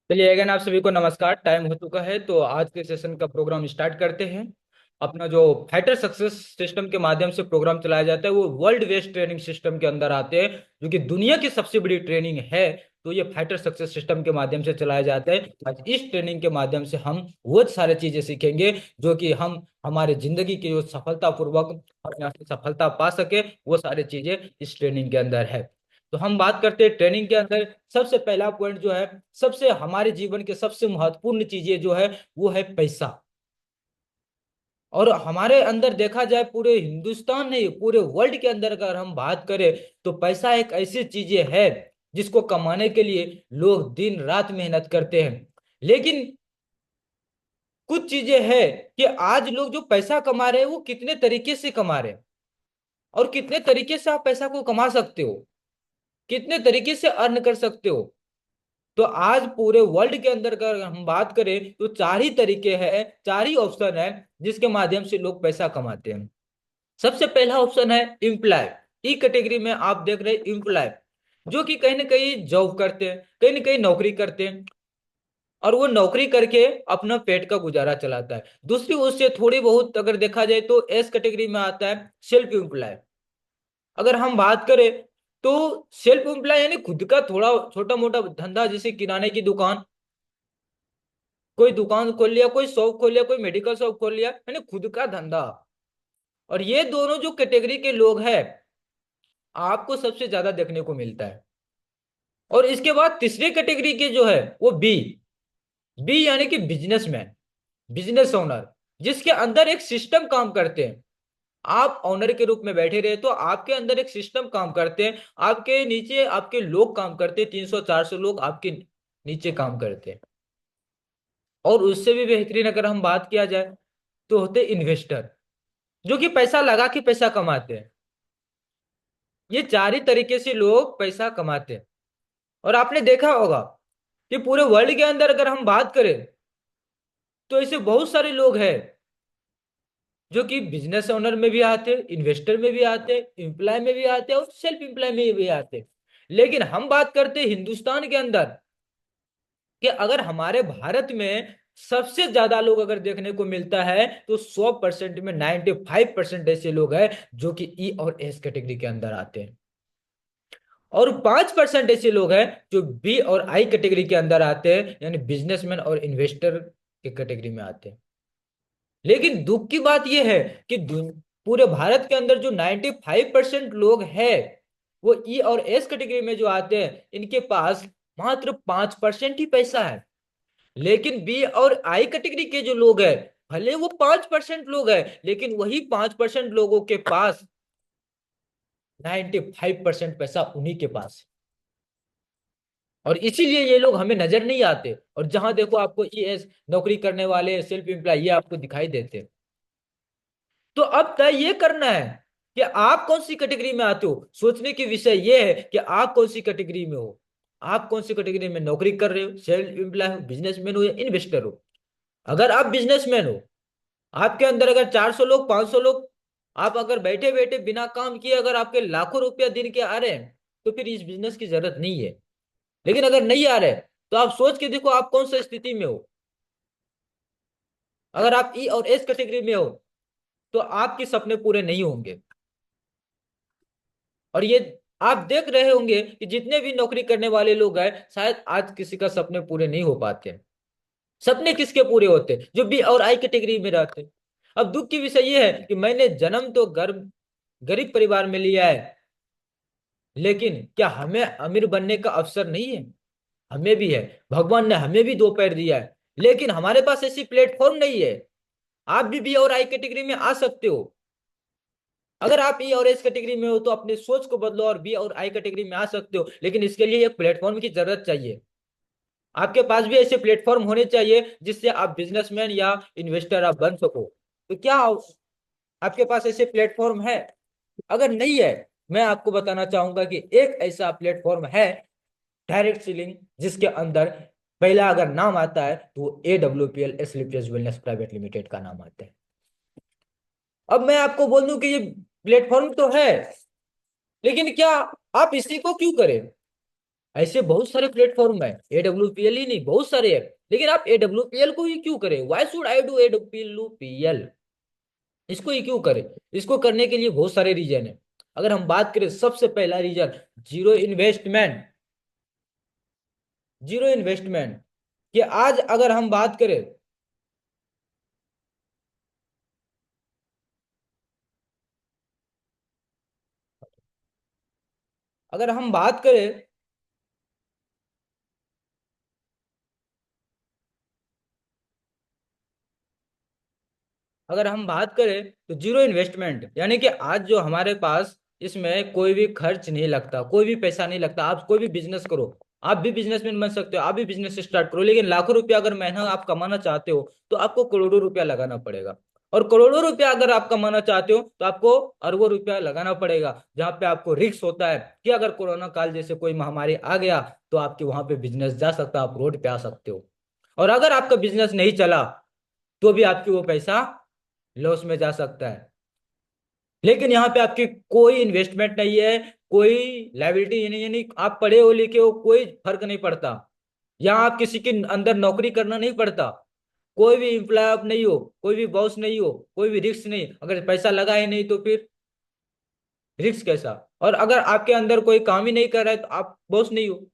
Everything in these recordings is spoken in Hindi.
चलिए अगेन आप सभी को नमस्कार। टाइम हो चुका है तो आज के सेशन का प्रोग्राम स्टार्ट करते हैं। अपना जो फाइटर सक्सेस सिस्टम के माध्यम से प्रोग्राम चलाया जाता है वो वर्ल्ड बेस्ड ट्रेनिंग सिस्टम के अंदर आते हैं, जो कि दुनिया की सबसे बड़ी ट्रेनिंग है। तो ये फाइटर सक्सेस सिस्टम के माध्यम से चलाया जाता है। आज इस ट्रेनिंग के माध्यम से हम वो सारे चीजें सीखेंगे जो कि हम हमारे जिंदगी की जो सफलतापूर्वक हम यहाँ से सफलता पा सके, वो सारी चीजें इस ट्रेनिंग के अंदर है। तो हम बात करते हैं ट्रेनिंग के अंदर सबसे पहला पॉइंट जो है, सबसे हमारे जीवन के सबसे महत्वपूर्ण चीजें जो है वो है पैसा। और हमारे अंदर देखा जाए, पूरे हिंदुस्तान नहीं पूरे वर्ल्ड के अंदर अगर हम बात करें तो पैसा एक ऐसी चीजें है जिसको कमाने के लिए लोग दिन रात मेहनत करते हैं। लेकिन कुछ चीजें हैं कि आज लोग जो पैसा कमा रहे हैं वो कितने तरीके से कमा रहे हैं, और कितने तरीके से आप पैसा को कमा सकते हो, कितने तरीके से अर्न कर सकते हो। तो आज पूरे वर्ल्ड के अंदर अगर हम बात करें तो चार ही तरीके हैं, चार ही ऑप्शन है जिसके माध्यम से लोग पैसा कमाते हैं। सबसे पहला ऑप्शन है एम्प्लॉय। ई कैटेगरी में आप देख रहे हैं एम्प्लॉय, जो कि कहीं ना कहीं जॉब करते हैं, कहीं ना कहीं नौकरी करते हैं, और वो नौकरी करके अपना पेट का गुजारा चलाता है। दूसरी उससे थोड़ी बहुत अगर देखा जाए तो एस कैटेगरी में आता है सेल्फ एम्प्लॉय। अगर हम बात करें तो सेल्फ एम्प्लॉय यानी खुद का थोड़ा छोटा मोटा धंधा, जैसे किराने की दुकान, कोई दुकान खोल लिया, कोई शॉप खोल लिया, कोई मेडिकल शॉप खोल लिया, यानी खुद का धंधा। और ये दोनों जो कैटेगरी के लोग हैं आपको सबसे ज्यादा देखने को मिलता है। और इसके बाद तीसरे कैटेगरी के जो है वो बी। बी यानी कि बिजनेसमैन, बिजनेस ओनर, जिसके अंदर एक सिस्टम काम करते हैं। आप ओनर के रूप में बैठे रहे तो आपके अंदर एक सिस्टम काम करते हैं, आपके नीचे आपके लोग काम करते हैं, 300 400 लोग आपके नीचे काम करते हैं। और उससे भी बेहतरीन अगर हम बात किया जाए तो होते इन्वेस्टर, जो कि पैसा लगा के पैसा कमाते हैं। ये चार ही तरीके से लोग पैसा कमाते हैं। और आपने देखा होगा कि पूरे वर्ल्ड के अंदर अगर हम बात करें तो ऐसे बहुत सारे लोग हैं जो कि बिजनेस ओनर में भी आते हैं, इन्वेस्टर में भी आते हैं, एम्प्लॉय में भी आते हैं, और सेल्फ एम्प्लॉय में भी आते हैं। लेकिन हम बात करते हैं हिंदुस्तान के अंदर कि अगर हमारे भारत में सबसे ज्यादा लोग अगर देखने को मिलता है तो 100% में 95% ऐसे लोग हैं जो कि ई और एस कैटेगरी के अंदर आते हैं, और 5% ऐसे लोग हैं जो बी और आई कैटेगरी के अंदर आते हैं, यानी बिजनेसमैन और इन्वेस्टर के कैटेगरी में आते हैं। लेकिन दुख की बात यह है कि पूरे भारत के अंदर जो 95% लोग हैं वो ई और एस कैटेगरी में जो आते हैं इनके पास मात्र 5% ही पैसा है। लेकिन बी और आई कैटेगरी के जो लोग हैं, भले वो 5% लोग हैं, लेकिन वही 5% लोगों के पास 95% पैसा उन्हीं के पास है। और इसीलिए ये लोग हमें नजर नहीं आते, और जहां देखो आपको ई एस नौकरी करने वाले सेल्फ एम्प्लॉय ये आपको दिखाई देते हैं। तो अब तय ये करना है कि आप कौन सी कैटेगरी में आते हो। सोचने की विषय ये है कि आप कौन सी कैटेगरी में हो। आप कौन सी कैटेगरी में नौकरी कर रहे हो, सेल्फ एम्प्लॉय हो, बिजनेसमैन हो, या इन्वेस्टर हो। अगर आप बिजनेसमैन हो, आपके अंदर अगर 400 लोग 500 लोग, आप अगर बैठे बैठे बिना काम किए अगर आपके लाखों रुपया दिन के आ रहे हैं तो फिर इस बिजनेस की जरूरत नहीं है। लेकिन अगर नहीं आ रहे तो आप सोच के देखो आप कौन सी स्थिति में हो। अगर आप ई और एस कैटेगरी में हो तो आपके सपने पूरे नहीं होंगे। और ये आप देख रहे होंगे कि जितने भी नौकरी करने वाले लोग हैं शायद आज किसी का सपने पूरे नहीं हो पाते हैं। सपने किसके पूरे होते हैं? जो बी और आई कैटेगरी में रहते हैं। अब दुख की विषय ये है कि मैंने जन्म तो गरीब परिवार में लिया है, लेकिन क्या हमें अमीर बनने का अवसर नहीं है? हमें भी है। भगवान ने हमें भी दो पैर दिया है, लेकिन हमारे पास ऐसी प्लेटफॉर्म नहीं है। आप भी बी और आई कैटेगरी में आ सकते हो। अगर आप ई और एस कैटेगरी में हो तो अपने सोच को बदलो और बी और आई कैटेगरी में आ सकते हो, लेकिन इसके लिए एक प्लेटफॉर्म की जरूरत चाहिए। आपके पास भी ऐसे प्लेटफॉर्म होने चाहिए जिससे आप बिजनेसमैन या इन्वेस्टर आप बन सको। तो क्या आपके पास ऐसे प्लेटफॉर्म है? अगर नहीं है, मैं आपको बताना चाहूंगा कि एक ऐसा प्लेटफॉर्म है, डायरेक्ट सीलिंग, जिसके अंदर पहला अगर नाम आता है तो AWPL Asclepius wellness private limited का नाम आता है। अब मैं आपको बोल दूं कि ये प्लेटफॉर्म तो है, लेकिन क्या आप इसी को क्यों करें? ऐसे बहुत सारे प्लेटफॉर्म है, AWPL ही नहीं, बहुत सारे है। लेकिन आप AWPL को ही क्यों करें? Why should I do AWPL? इसको ही क्यों करें? इसको करने के लिए बहुत सारे रीजन है। अगर हम बात करें, सबसे पहला reason, zero investment. Zero investment, कि आज अगर हम बात करें, अगर हम बात करें अगर हम बात करें तो जीरो इन्वेस्टमेंट यानी कि आज जो हमारे पास, इसमें कोई भी खर्च नहीं लगता, कोई भी पैसा नहीं लगता। आप कोई भी बिजनेस करो, आप भी बिजनेसमैन बन सकते हो, आप भी बिजनेस स्टार्ट करो। लेकिन लाखों रुपया अगर महीना आप कमाना चाहते हो तो आपको करोड़ों रुपया लगाना पड़ेगा। और करोड़ों रुपया अगर आप कमाना चाहते हो तो आपको अरबों रुपया लगाना पड़ेगा। जहां पे आपको रिस्क होता है कि अगर कोरोना काल जैसे कोई महामारी आ गया तो आपके वहां पे बिजनेस जा सकता है, आप रोड पे आ सकते हो। और अगर आपका बिजनेस नहीं चला तो भी आपकी वो पैसा लॉस में जा सकता है। लेकिन यहाँ पे आपकी कोई इन्वेस्टमेंट नहीं है, कोई लाइबिलिटी नहीं, यानी आप पढ़े हो लिखे हो, कोई फर्क नहीं पड़ता। यहाँ आप किसी के अंदर नौकरी करना नहीं पड़ता, कोई भी एम्प्लॉय आप नहीं हो, कोई भी बॉस नहीं हो, कोई भी रिस्क नहीं। अगर पैसा लगा ही नहीं तो फिर रिस्क कैसा? और अगर आपके अंदर कोई काम ही नहीं कर रहा है तो आप बॉस नहीं हो।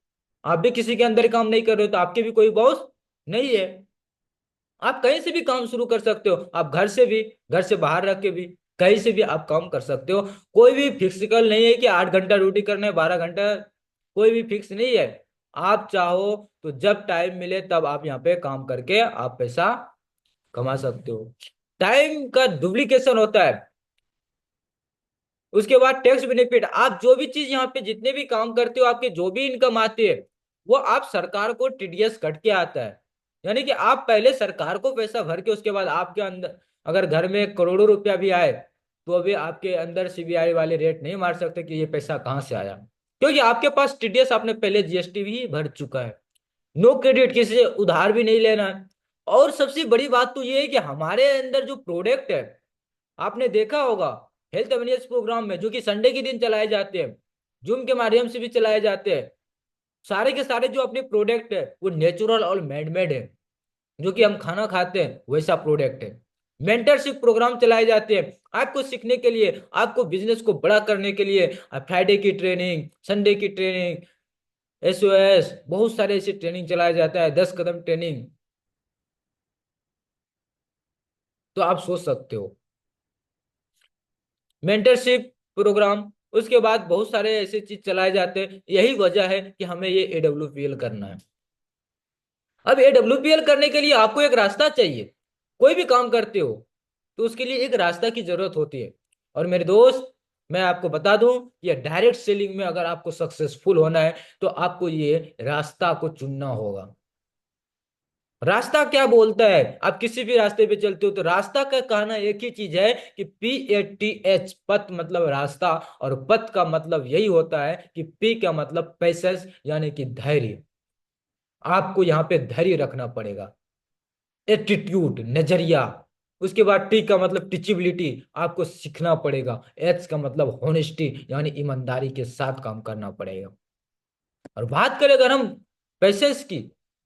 आप भी किसी के अंदर काम नहीं कर रहे हो तो आपके भी कोई बॉस नहीं है। आप कहीं से भी काम शुरू कर सकते हो, आप घर से भी, घर से बाहर रख के भी, कहीं से भी आप काम कर सकते हो। कोई भी फिक्सिकल नहीं है कि 8 घंटा ड्यूटी करना है, 12 घंटा, कोई भी फिक्स नहीं है। आप चाहो तो जब टाइम मिले तब आप यहाँ पे काम करके आप पैसा कमा सकते हो। टाइम का डुप्लीकेशन होता है। उसके बाद टैक्स बेनिफिट, आप जो भी चीज यहाँ पे जितने भी काम करते हो, आपके जो भी इनकम आती है वो आप सरकार को TDS कट के आता है। यानी कि आप पहले सरकार को पैसा भर के उसके बाद आपके अंदर अगर घर में करोड़ों रुपया भी आए तो अभी आपके अंदर CBI वाले रेट नहीं मार सकते कि ये पैसा कहाँ से आया, क्योंकि आपके पास TDS, आपने पहले GST भी भर चुका है। नो क्रेडिट, किसी से उधार भी नहीं लेना है। और सबसे बड़ी बात तो ये है कि हमारे अंदर जो प्रोडक्ट है, आपने देखा होगा हेल्थ अवेयरनेस प्रोग्राम में, जो कि संडे के दिन चलाए जाते हैं, जूम के माध्यम से भी चलाए जाते हैं, सारे के सारे जो अपने प्रोडक्ट है वो नेचुरल और मैडमेड है। जो कि हम खाना खाते हैं वैसा प्रोडक्ट है। मेंटरशिप प्रोग्राम चलाए जाते हैं आपको सीखने के लिए, आपको बिजनेस को बड़ा करने के लिए। फ्राइडे की ट्रेनिंग, संडे की ट्रेनिंग, SOS, बहुत सारे ऐसी ट्रेनिंग चलाया जाता है, 10 कदम ट्रेनिंग। तो आप सोच सकते हो, मेंटरशिप प्रोग्राम, उसके बाद बहुत सारे ऐसे चीज चलाए जाते हैं। यही वजह है कि हमें ये AWPL करना है। अब AWPL करने के लिए आपको एक रास्ता चाहिए। कोई भी काम करते हो तो उसके लिए एक रास्ता की जरूरत होती है। और मेरे दोस्त, मैं आपको बता दूं, ये डायरेक्ट सेलिंग में अगर आपको सक्सेसफुल होना है तो आपको ये रास्ता को चुनना होगा। रास्ता क्या बोलता है? आप किसी भी रास्ते पे चलते हो तो रास्ता का कहना एक ही चीज है कि PATH, पथ मतलब रास्ता, और पथ का मतलब यही होता है कि P का मतलब पेशेंस यानी कि धैर्य। आपको यहाँ पे धैर्य रखना पड़ेगा, एटीट्यूड, नजरिया। उसके बाद T का मतलब टीचिबिलिटी, आपको सीखना पड़ेगा। H का मतलब होनेस्टी यानी ईमानदारी के साथ काम करना पड़ेगा। और बात करें अगर हम पैसेस की,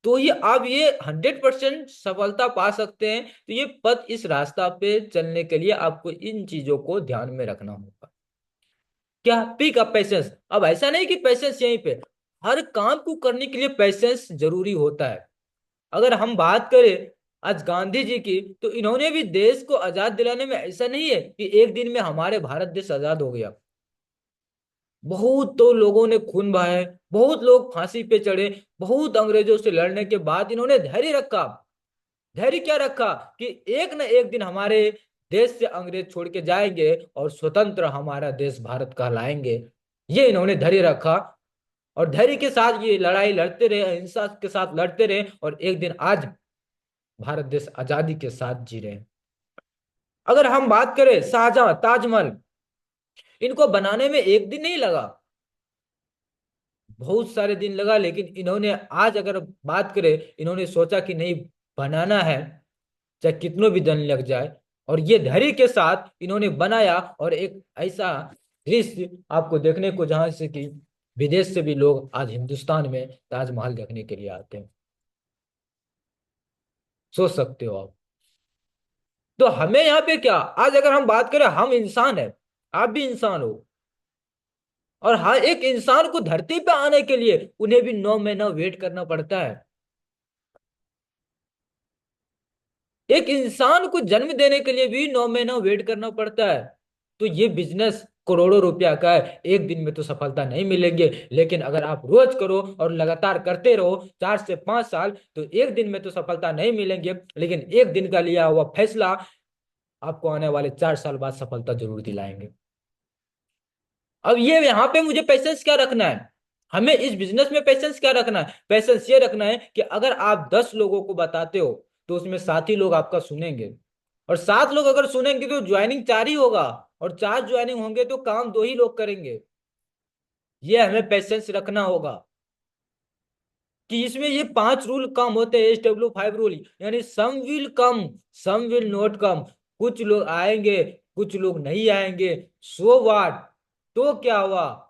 तो ये आप ये 100% सफलता पा सकते हैं। तो ये पथ, इस रास्ता पे चलने के लिए आपको इन चीजों को ध्यान में रखना होगा। क्या? Pick up patience. अब ऐसा नहीं कि पैसेंस यहीं पे, हर काम को करने के लिए पैसेंस जरूरी होता है। अगर हम बात करें आज गांधी जी की, तो इन्होंने भी देश को आजाद दिलाने में, ऐसा नहीं है कि एक दिन में हमारे भारत देश आजाद हो गया। बहुत तो लोगों ने खून बहाए, बहुत लोग फांसी पे चढ़े, बहुत अंग्रेजों से लड़ने के बाद इन्होंने धैर्य रखा। धैर्य क्या रखा कि एक न एक दिन हमारे देश से अंग्रेज छोड़ के जाएंगे और स्वतंत्र हमारा देश भारत कहलाएंगे। ये इन्होंने धैर्य रखा। और धैर्य के साथ ये लड़ाई लड़ते रहे, अहिंसा के साथ लड़ते रहे, और एक दिन आज भारत देश आजादी के साथ जी रहे हैं। अगर हम बात करें शाहजहां, ताजमहल, इनको बनाने में एक दिन नहीं लगा, बहुत सारे दिन लगा। लेकिन इन्होंने आज अगर बात करें, इन्होंने सोचा कि नहीं, बनाना है, चाहे कितनों भी दिन लग जाए। और ये धैर्य के साथ इन्होंने बनाया। और एक ऐसा दृश्य आपको देखने को, जहां से कि विदेश से भी लोग आज हिंदुस्तान में ताजमहल देखने के लिए आते हैं। सोच सकते हो आप। तो हमें यहाँ पे क्या, आज अगर हम बात करें, हम इंसान है, आप भी इंसान हो, और हर एक इंसान को धरती पे आने के लिए उन्हें भी 9 महीना वेट करना पड़ता है। एक इंसान को जन्म देने के लिए भी 9 महीना वेट करना पड़ता है। तो ये बिजनेस करोड़ों रुपया का है, एक दिन में तो सफलता नहीं मिलेंगे, लेकिन अगर आप रोज करो और लगातार करते रहो 4 से 5 साल, तो एक दिन में तो सफलता नहीं मिलेंगे, लेकिन एक दिन का लिया हुआ फैसला आपको आने वाले 4 साल बाद सफलता जरूर दिलाएंगे। अब ये यहाँ पे मुझे पेशेंस क्या रखना है, हमें इस बिजनेस में पेशेंस क्या रखना है, पेशेंस ये रखना है कि अगर आप 10 लोगों को बताते हो तो उसमें 7 ही लोग आपका सुनेंगे, और 7 लोग अगर सुनेंगे तो ज्वाइनिंग 4 ही होगा, और 4 ज्वाइनिंग होंगे तो काम 2 ही लोग करेंगे। ये हमें पेशेंस रखना होगा कि इसमें ये 5 रूल काम होते हैं, SW5 रूल, यानी some will come, some will not come. कुछ लोग आएंगे, कुछ लोग नहीं आएंगे, सो व्हाट, तो क्या हुआ,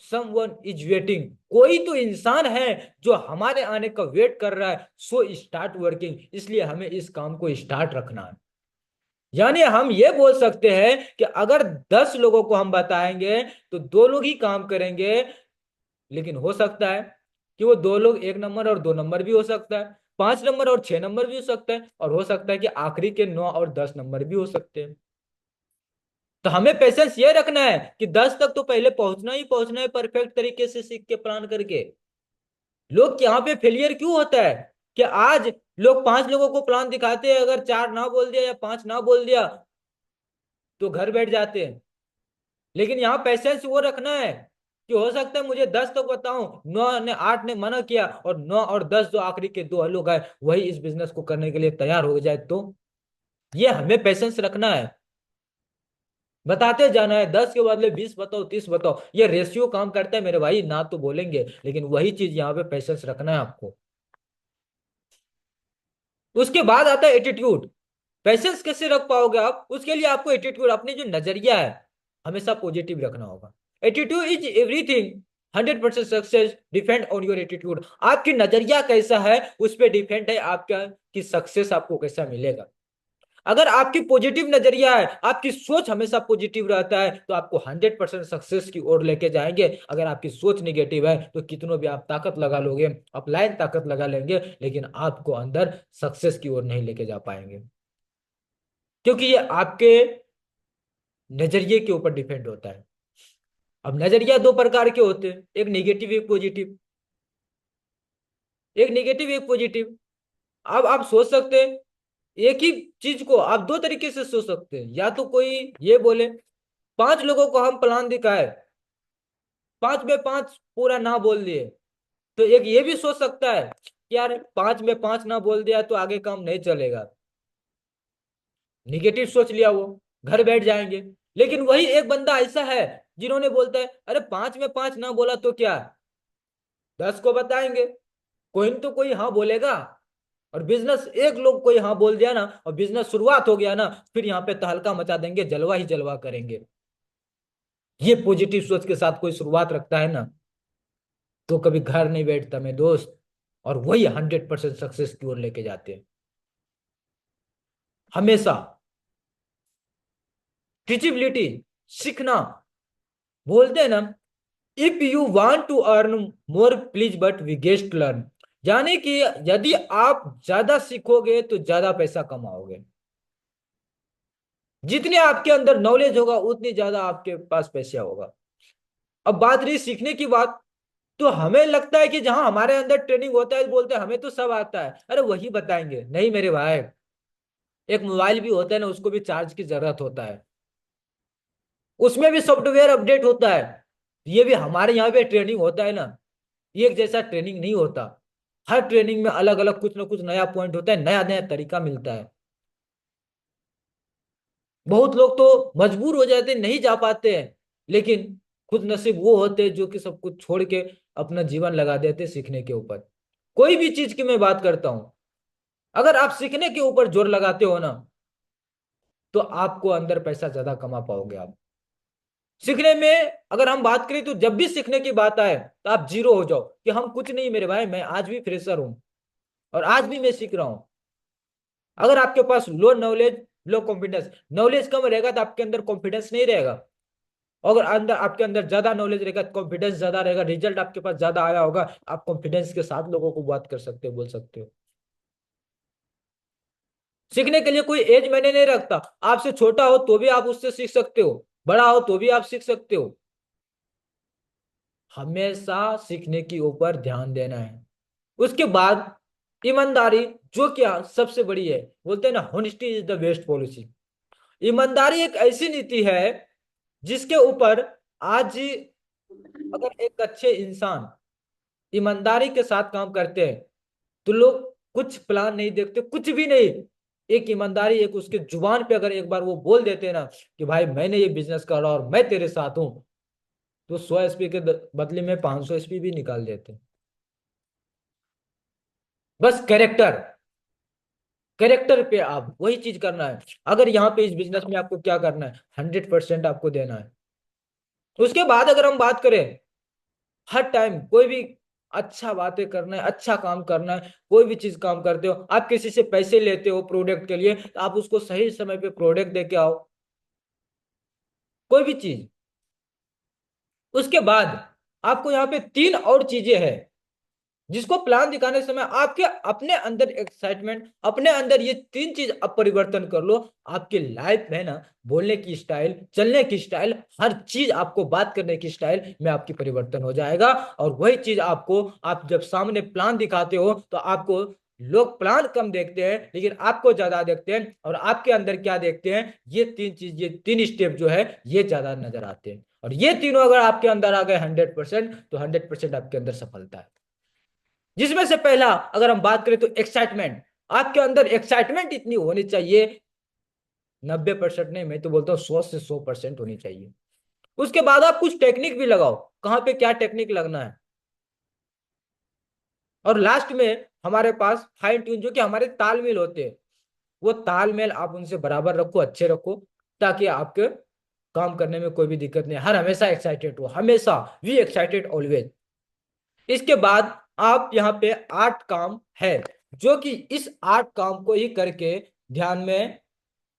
समवन इज वेटिंग, कोई तो इंसान है जो हमारे आने का वेट कर रहा है, सो स्टार्ट वर्किंग, इसलिए हमें इस काम को स्टार्ट रखना है। यानी हम ये बोल सकते हैं कि अगर 10 लोगों को हम बताएंगे तो 2 लोग ही काम करेंगे, लेकिन हो सकता है कि वो 2 लोग 1 नंबर और 2 नंबर भी हो सकता है, 5 नंबर और 6 नंबर भी हो सकता है, और हो सकता है कि आखिरी के 9 और 10 नंबर भी हो सकते हैं। तो हमें पेशेंस ये रखना है कि 10 तक तो पहले पहुंचना ही पहुंचना है, परफेक्ट तरीके से सीख के प्लान करके। लोग यहाँ पे फेलियर क्यों होता है कि आज लोग 5 लोगों को प्लान दिखाते हैं, अगर 4 ना बोल दिया या 5 ना बोल दिया तो घर बैठ जाते हैं। लेकिन यहाँ पेशेंस वो रखना है कि हो सकता है मुझे 10 तक बताऊं, 9 ने 8 ने मना किया, और 9 और 10 जो आखिरी के 2 लोग आए वही इस बिजनेस को करने के लिए तैयार हो जाए, तो ये हमें पेशेंस रखना है। बताते जाना है, 10 के बदले 20 बताओ, 30 बताओ, ये रेशियो काम करता है मेरे भाई, ना तो बोलेंगे, लेकिन वही चीज यहाँ पे पेशेंस रखना है आपको। उसके बाद आता है एटीट्यूड। पेशेंस कैसे रख पाओगे आप, उसके लिए आपको एटीट्यूड, अपने जो नजरिया है हमेशा पॉजिटिव रखना होगा। Attitude is everything, 100% success depend on your attitude. आपकी नजरिया कैसा है उस पर डिपेंड है आपका कि सक्सेस आपको कैसा मिलेगा। अगर आपकी पॉजिटिव नजरिया है, आपकी सोच हमेशा पॉजिटिव रहता है, तो आपको 100% सक्सेस की ओर लेके जाएंगे। अगर आपकी सोच निगेटिव है तो कितनों भी आप ताकत लगा लोगे, अपलाइन ताकत लगा लेंगे, लेकिन आपको अंदर सक्सेस की ओर नहीं लेके जा पाएंगे, क्योंकि ये आपके नजरिए के ऊपर डिपेंड होता है। अब नजरिया 2 प्रकार के होते हैं, एक निगेटिव एक पॉजिटिव, एक निगेटिव एक पॉजिटिव। अब आप सोच सकते हैं, एक ही चीज को आप 2 तरीके से सोच सकते हैं। या तो कोई ये बोले, 5 लोगों को हम प्लान दिखाए, 5 में 5 पूरा ना बोल दिए, तो एक ये भी सोच सकता है कि यार 5 में 5 ना बोल दिया तो आगे काम नहीं चलेगा, निगेटिव सोच लिया वो, घर बैठ जाएंगे। लेकिन वही एक बंदा ऐसा है जिन्होंने बोलता है, अरे 5 में 5 ना बोला तो क्या, 10 को बताएंगे, कोई न तो कोई हाँ बोलेगा, और बिजनेस एक लोग कोई हाँ बोल दिया ना और बिजनेस शुरुआत हो गया ना, फिर यहाँ पे तहलका मचा देंगे, जलवा ही जलवा करेंगे। ये पॉजिटिव सोच के साथ कोई शुरुआत रखता है ना, तो कभी घर नहीं बैठता मेरे दोस्त, और वही 100% सक्सेस की ओर लेके जाते हैं हमेशा। टीचिबिलिटी, सीखना, बोलते हैं ना, if you want to earn more please but we guest learn, यानी कि यदि आप ज्यादा सीखोगे तो ज्यादा पैसा कमाओगे। जितने आपके अंदर नॉलेज होगा उतनी ज्यादा आपके पास पैसा होगा। अब बात रही सीखने की बात, तो हमें लगता है कि जहां हमारे अंदर ट्रेनिंग होता है बोलते हैं हमें तो सब आता है, अरे वही बताएंगे, नहीं मेरे भाई, एक मोबाइल भी होता है ना, उसको भी चार्ज की जरूरत होता है, उसमें भी सॉफ्टवेयर अपडेट होता है। ये भी हमारे यहाँ पे ट्रेनिंग होता है ना, एक जैसा ट्रेनिंग नहीं होता। हर ट्रेनिंग में अलग अलग कुछ ना कुछ नया पॉइंट होता है, नया नया तरीका मिलता है। बहुत लोग तो मजबूर हो जाते हैं, नहीं जा पाते हैं, लेकिन खुद नसीब वो होते हैं जो कि सब कुछ छोड़ के अपना जीवन लगा देते हैं सीखने के ऊपर। कोई भी चीज की मैं बात करता हूं, अगर आप सीखने के ऊपर जोर लगाते हो ना, तो आपको अंदर पैसा ज्यादा कमा पाओगे आप। सीखने में अगर हम बात करें तो जब भी सीखने की बात आए तो आप जीरो हो जाओ कि हम कुछ नहीं मेरे भाई, मैं आज भी फ्रेशर हूं और आज भी मैं सीख रहा हूं। अगर आपके पास लो नॉलेज, लो कॉन्फिडेंस, नॉलेज कम रहेगा तो आपके अंदर कॉन्फिडेंस नहीं रहेगा। अगर अंदर आपके अंदर ज्यादा नॉलेज रहेगा, कॉन्फिडेंस ज्यादा रहेगा, रिजल्ट आपके पास ज्यादा आया होगा, आप कॉन्फिडेंस के साथ लोगों को बात कर सकते हो, बोल सकते हो। सीखने के लिए कोई एज मैंने नहीं रखता। आपसे छोटा हो तो भी आप उससे सीख सकते हो, बड़ा हो तो भी आप सीख सकते हो। हमेशा सीखने के ऊपर ध्यान देना है। उसके बाद ईमानदारी, जो क्या सबसे बड़ी है, बोलते हैं ना, honesty is the best policy. ईमानदारी एक ऐसी नीति है जिसके ऊपर आज अगर एक अच्छे इंसान ईमानदारी के साथ काम करते हैं तो लोग कुछ प्लान नहीं देखते, कुछ भी नहीं। एक ईमानदारी, एक उसके जुबान पे अगर एक बार वो बोल देते हैं ना कि भाई मैंने ये बिजनेस करा और मैं तेरे साथ हूं, तो 100 एसपी के बदले में 500 एसपी भी निकाल देते हैं। बस कैरेक्टर, कैरेक्टर पे आप वही चीज करना है। अगर यहाँ पे इस बिजनेस में आपको क्या करना है, 100% आपको देना है। उसके बाद अगर हम बात करें, हर टाइम कोई भी अच्छा बातें करना है, अच्छा काम करना है। कोई भी चीज काम करते हो, आप किसी से पैसे लेते हो प्रोडक्ट के लिए, तो आप उसको सही समय पे प्रोडक्ट दे के आओ, कोई भी चीज। उसके बाद आपको यहाँ पे तीन और चीजें हैं जिसको प्लान दिखाने समय आपके अपने अंदर एक्साइटमेंट, अपने अंदर ये तीन चीज आप परिवर्तन कर लो, आपकी लाइफ में ना, बोलने की स्टाइल, चलने की स्टाइल, हर चीज आपको बात करने की स्टाइल में आपकी परिवर्तन हो जाएगा। और वही चीज आपको, आप जब सामने प्लान दिखाते हो तो आपको लोग प्लान कम देखते हैं लेकिन आपको ज्यादा देखते हैं, और आपके अंदर क्या देखते हैं, ये तीन चीज, ये तीन स्टेप जो है ये ज्यादा नजर आते हैं। और ये तीनों अगर आपके अंदर आ गए 100%, तो 100% आपके अंदर सफलता है। जिसमें से पहला अगर हम बात करें तो एक्साइटमेंट। आपके अंदर एक्साइटमेंट इतनी होनी चाहिए, 90% नहीं, मैं तो बोलता हूँ 100 से 100% होनी चाहिए। उसके बाद आप कुछ टेक्निक भी लगाओ, कहाँ पे क्या टेक्निक लगना है। और लास्ट में हमारे पास फाइन ट्यून, जो कि हमारे तालमेल होते हैं, वो तालमेल आप उनसे बराबर रखो, अच्छे रखो, ताकि आपके काम करने में कोई भी दिक्कत नहीं, हर हमेशा एक्साइटेड हो, हमेशा वी एक्साइटेड ऑलवेज। इसके बाद आप यहाँ पे 8 काम है, जो कि इस 8 काम को ही करके ध्यान में,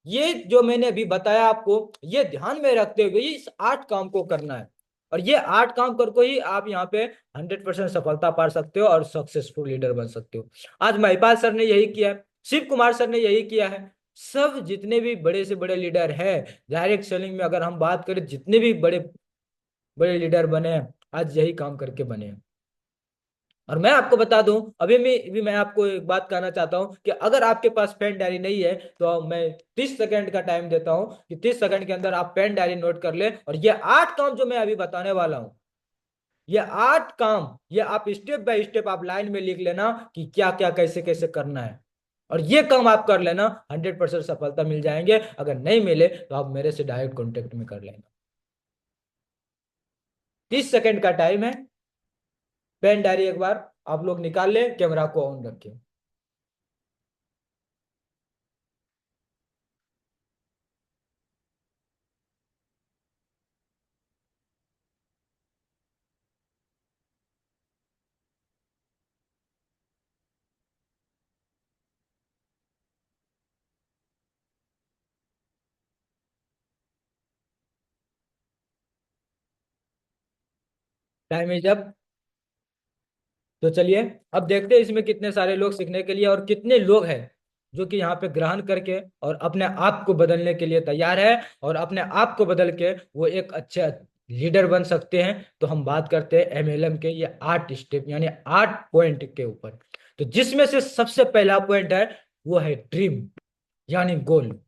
ये जो मैंने अभी बताया आपको, ये ध्यान में रखते हुए इस 8 काम को करना है। और ये 8 काम करके ही आप यहाँ पे 100% सफलता पा सकते हो और सक्सेसफुल लीडर बन सकते हो। आज महिपाल सर ने यही किया है, शिव कुमार सर ने यही किया है। सब जितने भी बड़े से बड़े लीडर हैं डायरेक्ट सेलिंग में, अगर हम बात करें, जितने भी बड़े बड़े लीडर बने हैं, आज यही काम करके बने हैं। और मैं आपको बता दूं, अभी भी मैं आपको एक बात कहना चाहता हूं कि अगर आपके पास पेन डायरी नहीं है तो मैं 30 सेकंड का टाइम देता हूं कि 30 सेकंड के अंदर आप पेन डायरी नोट कर ले, और ये 8 काम जो मैं अभी बताने वाला हूं, ये 8 काम, ये आप स्टेप बाय स्टेप आप लाइन में लिख लेना कि क्या क्या कैसे कैसे करना है। और ये काम आप कर लेना, 100% सफलता मिल जाएंगे। अगर नहीं मिले तो आप मेरे से डायरेक्ट कॉन्टेक्ट में कर लेना। 30 सेकंड का टाइम है। पेन डायरी एक बार आप लोग निकाल ले, कैमरा को ऑन रखें। Time is up. तो चलिए अब देखते हैं इसमें कितने सारे लोग सीखने के लिए, और कितने लोग हैं जो कि यहाँ पे ग्रहण करके और अपने आप को बदलने के लिए तैयार है, और अपने आप को बदल के वो एक अच्छे लीडर बन सकते हैं। तो हम बात करते हैं एमएलएम के ये 8 स्टेप यानी 8 पॉइंट के ऊपर। तो जिसमें से सबसे पहला पॉइंट है, वो है ड्रीम, यानी गोल।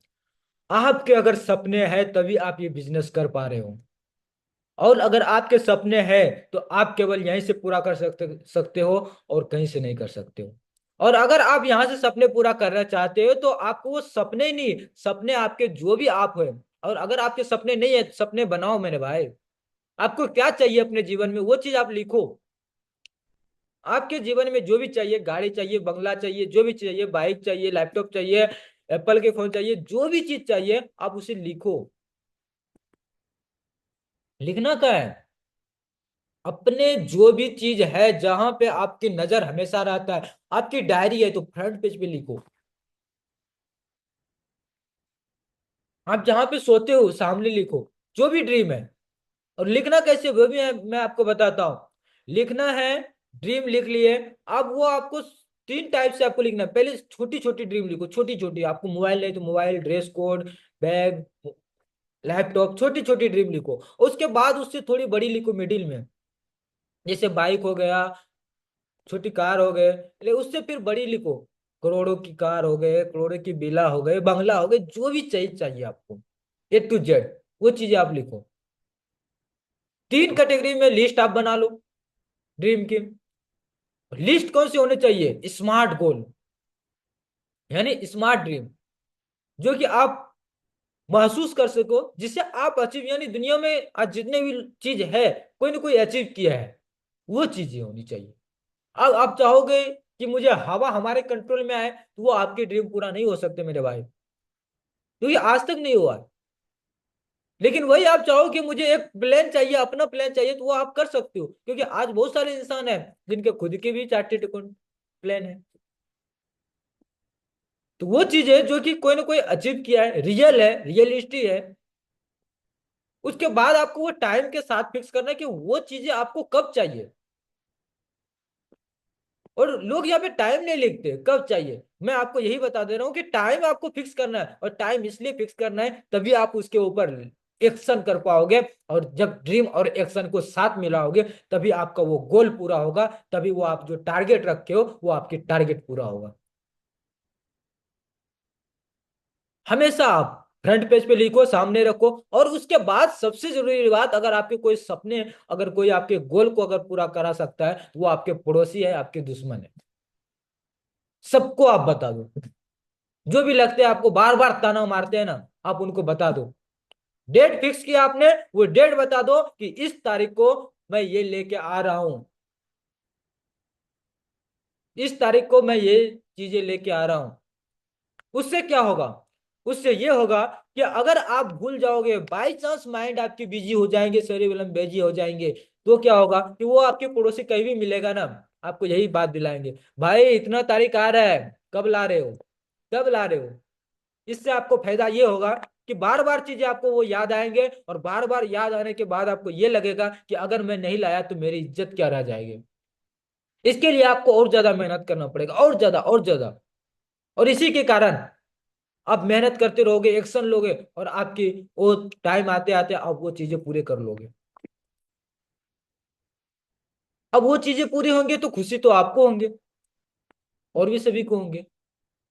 आपके अगर सपने हैं तभी आप ये बिजनेस कर पा रहे हो, और अगर आपके सपने हैं तो आप केवल यहीं से पूरा कर सकते हो, और कहीं से नहीं कर सकते हो। और अगर आप यहां से सपने पूरा करना चाहते हो तो आपको वो सपने ही नहीं, सपने आपके जो भी आप हो, और अगर आपके सपने नहीं है, सपने बनाओ मेरे भाई। आपको क्या चाहिए अपने जीवन में, वो चीज आप लिखो। आपके जीवन में जो भी चाहिए, गाड़ी चाहिए, बंगला चाहिए, जो भी चाहिए, बाइक चाहिए, लैपटॉप चाहिए, एप्पल के फोन चाहिए, जो भी चीज चाहिए आप उसे लिखो। लिखना क्या है? अपने जो भी चीज है जहां पे आपकी नजर हमेशा रहता है, आपकी डायरी है तो फ्रंट पेज पे लिखो। आप जहां पे सोते हो सामने लिखो, जो भी ड्रीम है। और लिखना कैसे वो भी मैं आपको बताता हूँ। लिखना है, ड्रीम लिख लिए। अब वो आपको तीन टाइप से आपको लिखना है। पहले छोटी छोटी ड्रीम लिखो, छोटी छोटी। आपको मोबाइल नहीं तो mobile, dress code, bag, laptop, छोटी छोटी ड्रीम लिखो। उसके बाद उससे थोड़ी बड़ी लिखो मिडिल में, जैसे बाइक हो गया, छोटी कार हो गए, उससे फिर बड़ी लिखो। करोड़ों की कार हो गए, करोड़ों की विला हो गए, बंगला हो गए, जो भी चाहिए चाहिए आपको, A to Z, वो चीजें आप लिखो। तीन कैटेगरी में लिस्ट आप बना लो ड्रीम की। लिस्ट कौन सी होनी चाहिए? स्मार्ट गोल, यानी स्मार्ट ड्रीम, जो कि आप महसूस कर सको, जिसे आप अचीव, यानी दुनिया में आज जितने भी चीज है, कोई ना कोई अचीव किया है, वो चीजें होनी चाहिए। अब आप चाहोगे कि मुझे हवा हमारे कंट्रोल में आए, तो वो आपके ड्रीम पूरा नहीं हो सकते मेरे भाई, क्योंकि आज तक नहीं हुआ। लेकिन वही आप चाहो कि मुझे एक प्लान चाहिए, अपना प्लान चाहिए, तो वो आप कर सकते हो, क्योंकि आज बहुत सारे इंसान हैं जिनके खुद के भी चार्टेड अकाउंट प्लान है। तो वो चीज है जो कि कोई ना कोई अचीव किया है, रियल है, रियलिस्टिक है। उसके बाद आपको वो टाइम के साथ फिक्स करना है कि वो चीजें आपको कब चाहिए। और लोग यहाँ पे टाइम नहीं लिखते कब चाहिए। मैं आपको यही बता दे रहा हूँ कि टाइम आपको फिक्स करना है, और टाइम इसलिए फिक्स करना है तभी आप उसके ऊपर एक्शन कर पाओगे। और जब ड्रीम और एक्शन को साथ मिलाओगे, तभी आपका वो गोल पूरा होगा, तभी वो आप जो टारगेट रखे हो वो आपकी टारगेट पूरा होगा। हमेशा आप फ्रंट पेज पे लिखो, सामने रखो। और उसके बाद सबसे जरूरी बात, अगर आपके कोई सपने, अगर कोई आपके गोल को अगर पूरा करा सकता है, तो वो आपके पड़ोसी है, आपके दुश्मन है। सबको आप बता दो। जो भी लगते हैं आपको बार बार ताना मारते हैं ना, आप उनको बता दो। डेट फिक्स किया आपने, वो डेट बता दो कि इस तारीख को मैं ये लेके आ रहा हूं, इस तारीख को मैं ये चीजें लेके आ रहा हूं। उससे क्या होगा? उससे ये होगा कि अगर आप भूल जाओगे, बाई चांस माइंड आपकी बिजी हो जाएंगे, सेरिबेलम बिजी हो जाएंगे, तो क्या होगा कि वो आपके पड़ोसी कहीं भी मिलेगा ना, आपको यही बात दिलाएंगे, भाई इतना तारीख आ रहा है, कब ला रहे हो, कब ला रहे हो। इससे आपको फायदा ये होगा कि बार बार चीजें आपको वो याद आएंगे, और बार बार याद आने के बाद आपको ये लगेगा कि अगर मैं नहीं लाया तो मेरी इज्जत क्या रह जाएगी। इसके लिए आपको और ज्यादा मेहनत करना पड़ेगा, और ज्यादा और ज्यादा। और इसी के कारण आप मेहनत करते रहोगे, एक्शन लोगे, और आपकी वो टाइम आते आते आप वो चीजें पूरे कर लोगे। अब वो चीजें पूरी होंगी तो खुशी तो आपको होंगे, और भी सभी को होंगे।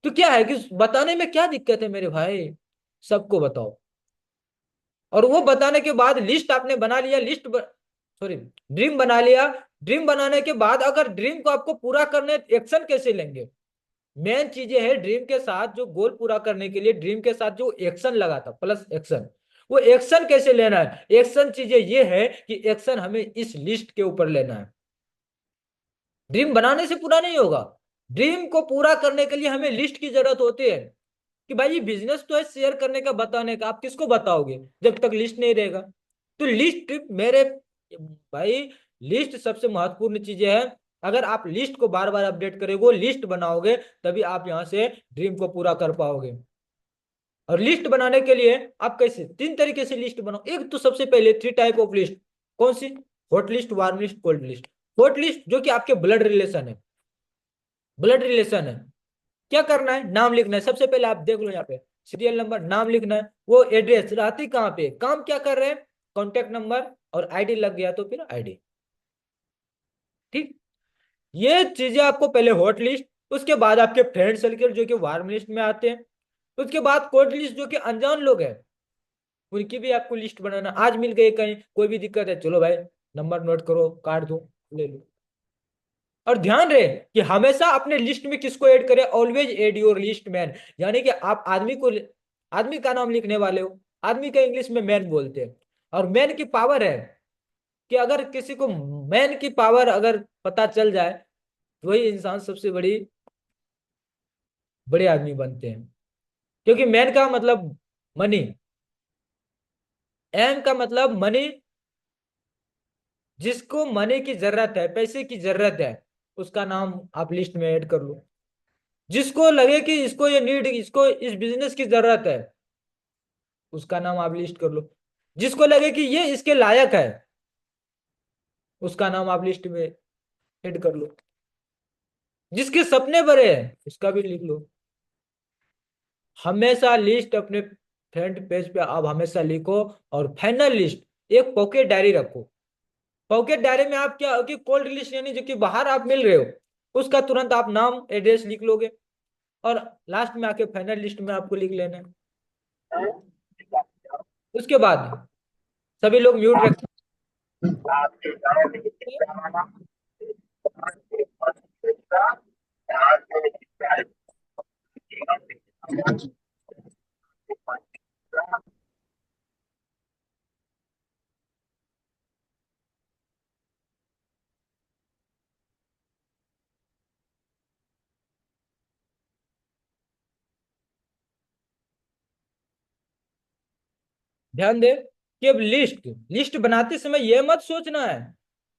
तो क्या है कि बताने में क्या दिक्कत है मेरे भाई? सबको बताओ। और वो बताने के बाद लिस्ट आपने बना लिया, सॉरी, ड्रीम बना लिया। ड्रीम बनाने के बाद अगर ड्रीम को आपको पूरा करने, एक्शन कैसे लेंगे? मेन चीजें है ड्रीम के साथ, जो गोल पूरा करने के लिए ड्रीम के साथ जो एक्शन लगा था, प्लस एक्शन, वो एक्शन कैसे लेना है? एक्शन चीजें ये है कि एक्शन हमें इस लिस्ट के ऊपर लेना है। ड्रीम बनाने से पूरा नहीं होगा। ड्रीम को पूरा करने के लिए हमें लिस्ट की जरूरत होती है। कि भाई ये बिजनेस तो है शेयर करने का, बताने का, आप किसको बताओगे जब तक लिस्ट नहीं रहेगा? तो लिस्ट मेरे भाई, लिस्ट सबसे महत्वपूर्ण चीजें है। अगर आप लिस्ट को बार बार अपडेट करोगे, लिस्ट बनाओगे, तभी आप यहां से ड्रीम को पूरा कर पाओगे। और लिस्ट बनाने के लिए आप कैसे, तीन तरीके से लिस्ट बनाओ। एक तो सबसे पहले थ्री टाइप ऑफ लिस्ट। कौन सी? Hot list, warm list, cold list. Hot list जो कि आपके ब्लड रिलेशन है, ब्लड रिलेशन है। क्या करना है? नाम लिखना है। सबसे पहले आप देख लो यहाँ पे, सीरियल नंबर, नाम लिखना है, वो एड्रेस, रहती कहाँ पे, काम क्या कर रहे हैं, कॉन्टेक्ट नंबर, और आईडी लग गया तो फिर आईडी। ठीक। ये चीजें आपको पहले हॉट लिस्ट। उसके बाद आपके फ्रेंड सर्कल जो कि वार्म लिस्ट में आते हैं। उसके बाद कोल्ड लिस्ट जो कि अनजान लोग हैं, उनकी भी आपको लिस्ट बनाना। आज मिल गए कहीं, कोई भी दिक्कत है, चलो भाई नंबर नोट करो, कार्ड दो, ले लो। और ध्यान रहे कि हमेशा अपने लिस्ट में किसको ऐड करें, always add your list man. यानी कि आप आदमी को, आदमी का नाम लिखने वाले हो, आदमी का इंग्लिश में मैन बोलते हैं। और मैन की पावर है कि अगर किसी को मैन की पावर अगर पता चल जाए, तो वही इंसान सबसे बड़े आदमी बनते हैं। क्योंकि मैन का मतलब मनी, एम का मतलब मनी, जिसको मनी की जरूरत है, पैसे की जरूरत है, उसका नाम आप लिस्ट में ऐड कर लो। जिसको लगे कि इसको ये नीड, इसको इस बिजनेस की जरूरत है, उसका नाम आप लिस्ट कर लो। जिसको लगे कि ये इसके लायक है, उसका नाम आप लिस्ट में ऐड कर लो। जिसके सपने बड़े हैं, उसका भी लिख लो। हमेशा लिस्ट अपने फ्रंट पेज पे आप हमेशा लिखो। और फाइनल लिस्ट एक पॉकेट डायरी रखो। पॉकेट डायरी में आप क्या कि कोल्ड लिस्ट यानी जो कि बाहर आप मिल रहे हो, उसका तुरंत आप नाम एड्रेस लिख लोगे। और लास्ट में आके फाइनल लिस्ट में आपको लिख लेना है। उसके बाद सभी लोग म्यूट रखें। ध्यान दे कि अब लिस्ट लिस्ट बनाते समय यह मत सोचना है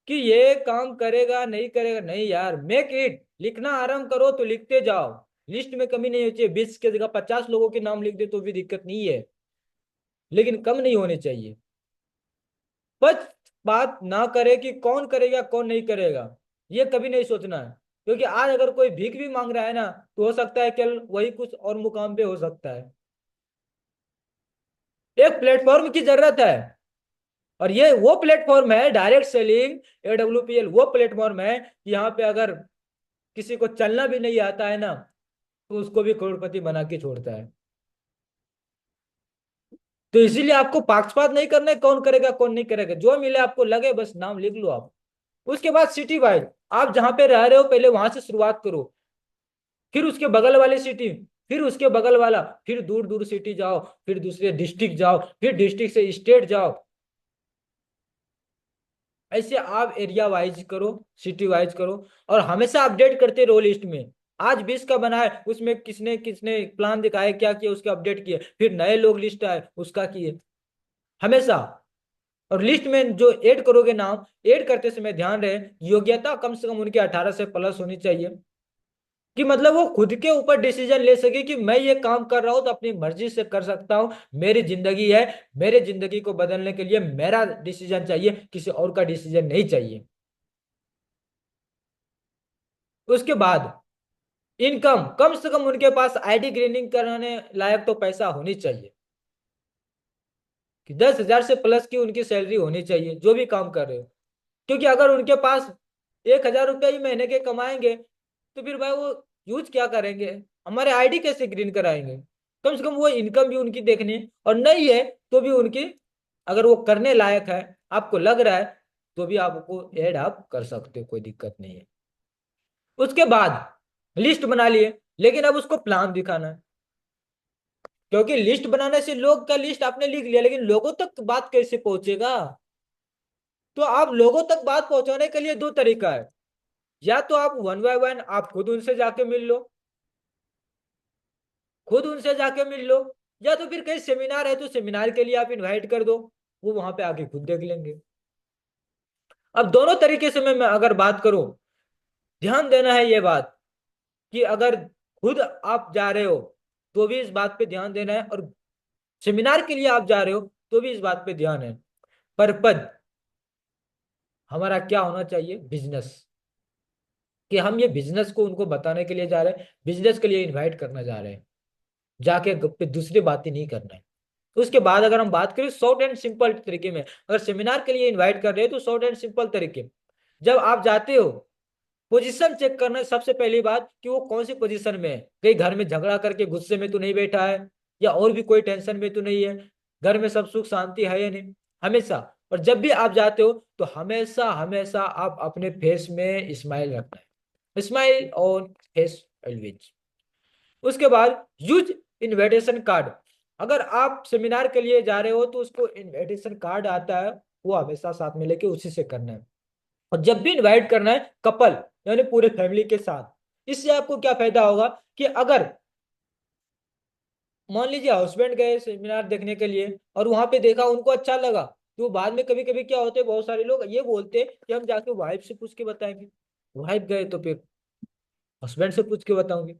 कि ये काम करेगा नहीं करेगा। नहीं यार, मेक इट। लिखना आरंभ करो तो लिखते जाओ। लिस्ट में कमी नहीं होनी चाहिए। 20 के जगह 50 लोगों के नाम लिख दे तो भी दिक्कत नहीं है, लेकिन कम नहीं होने चाहिए। बस बात ना करे कि कौन करेगा कौन नहीं करेगा, ये कभी नहीं सोचना है। क्योंकि आज अगर कोई भीख भी मांग रहा है ना, तो हो सकता है कल वही कुछ और मुकाम पे हो सकता है। एक प्लेटफॉर्म की जरूरत है। और ये वो प्लेटफॉर्म है डायरेक्ट सेलिंग, AWPL वो प्लेटफॉर्म है कि यहाँ पे अगर किसी को चलना भी नहीं आता है ना, तो उसको भी करोड़पति बना के छोड़ता है। तो इसीलिए आपको पक्षपात नहीं करना है कौन करेगा कौन नहीं करेगा। जो मिले आपको लगे बस नाम लिख लो आप। उसके बाद सिटी वाइज आप जहां पे रह रहे हो पहले वहां से शुरुआत करो। फिर उसके बगल वाली सिटी, फिर उसके बगल वाला, फिर दूर दूर सिटी जाओ, फिर दूसरे डिस्ट्रिक्ट जाओ, फिर डिस्ट्रिक्ट से स्टेट जाओ। ऐसे आप एरिया वाइज करो, सिटी वाइज करो। और हमेशा अपडेट करते रहो लिस्ट में। आज 20 का बना है, उसमें किसने किसने प्लान दिखाया क्या किया उसके अपडेट किए, फिर नए लोग लिस्ट आए उसका किए हमेशा। और लिस्ट में जो ऐड करोगे नाम, ऐड करते समय ध्यान रहे योग्यता कम से कम उनके 18 से प्लस होनी चाहिए। कि मतलब वो खुद के ऊपर डिसीजन ले सके कि मैं ये काम कर रहा हूं तो अपनी मर्जी से कर सकता हूं। मेरी जिंदगी है, मेरे जिंदगी को बदलने के लिए मेरा डिसीजन चाहिए, किसी और का डिसीजन नहीं चाहिए। उसके बाद इनकम कम से कम उनके पास आईडी ग्रीनिंग कराने लायक तो पैसा होनी चाहिए। कि 10,000 से प्लस की उनकी सैलरी होनी चाहिए जो भी काम कर रहे हो। क्योंकि अगर उनके पास 1,000 रुपये ही महीने के कमाएंगे, तो फिर भाई वो यूज क्या करेंगे, हमारे आईडी कैसे ग्रीन कराएंगे। कम से कम वो इनकम भी उनकी देखनी है। और नहीं है तो भी उनकी, अगर वो करने लायक है, आपको लग रहा है, तो भी आपको ऐड आप कर सकते हो, कोई दिक्कत नहीं है। उसके बाद लिस्ट बना लिए, लेकिन अब उसको प्लान दिखाना है। क्योंकि लिस्ट बनाने से लोग का लिस्ट आपने लिख लिया, लेकिन लोगों तक बात कैसे पहुंचेगा। तो आप लोगों तक बात पहुंचाने के लिए दो तरीका है। या तो आप वन बाय वन आप खुद उनसे जाके मिल लो, खुद उनसे जाके मिल लो। या तो फिर कहीं सेमिनार है तो सेमिनार के लिए आप इनवाइट कर दो, वो वहां पे आके खुद देख लेंगे। अब दोनों तरीके से मैं अगर बात करूं, ध्यान देना है ये बात कि अगर खुद आप जा रहे हो तो भी इस बात पे ध्यान देना है, और सेमिनार के लिए आप जा रहे हो तो भी इस बात पे ध्यान है। पर्पज हमारा क्या होना चाहिए, बिजनेस। कि हम ये बिजनेस को उनको बताने के लिए जा रहे हैं, बिजनेस के लिए इनवाइट करना जा रहे हैं। जाके पे दूसरी बातें नहीं करना है। उसके बाद अगर हम बात करें शॉर्ट एंड सिंपल तरीके में, अगर सेमिनार के लिए इनवाइट कर रहे हैं तो शॉर्ट एंड सिंपल तरीके। जब आप जाते हो, पोजीशन चेक करना है सबसे पहली बात कि वो कौन सी पोजीशन में है। कहीं घर में झगड़ा करके गुस्से में तो नहीं बैठा है, या और भी कोई टेंशन में तो नहीं है, घर में सब सुख शांति है या नहीं। हमेशा, और जब भी आप जाते हो तो हमेशा हमेशा आप अपने फेस में स्माइल रखना है। Smile on face always. उसके बाद यूज इनविटेशन कार्ड। अगर आप सेमिनार के लिए जा रहे हो तो उसको इनविटेशन कार्ड आता है, वो हमेशा साथ में लेके उसी से करना है। और जब भी इनवाइट करना है कपल यानी पूरे फैमिली के साथ। इससे आपको क्या फायदा होगा कि अगर मान लीजिए हस्बैंड गए सेमिनार देखने के लिए और वहां पे देखा उनको अच्छा लगा, तो बाद में कभी कभी क्या होते हैं, बहुत सारे लोग ये बोलते हैं कि हम जाके वाइफ से पूछ के बताएंगे, वाइफ गए तो फिर हस्बैंड से पूछ के बताऊंगी।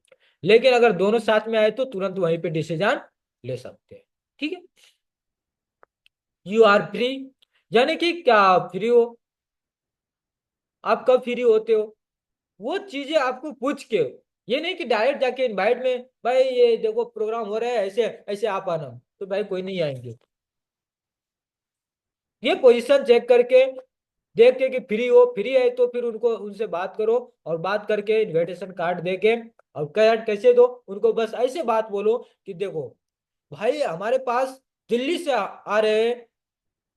लेकिन अगर दोनों साथ में आए तो तुरंत वहीं पे डिसीजन ले सकते हैं। ठीक है। यू आर फ्री, यानी कि क्या फ्री हो, आप कब फ्री होते हो, वो चीजें आपको पूछ के, ये नहीं कि डायरेक्ट जाके इनवाइट में, भाई ये देखो प्रोग्राम हो रहा है ऐसे ऐसे आप आना, तो भाई कोई नहीं आएंगे। ये पोजीशन चेक करके देख के कि फ्री हो, फ्री है तो फिर उनको उनसे बात करो, और बात करके इनविटेशन कार्ड दे के, और कार्ड कैसे दो उनको, बस ऐसे बात बोलो कि देखो भाई हमारे पास दिल्ली से आ रहे हैं,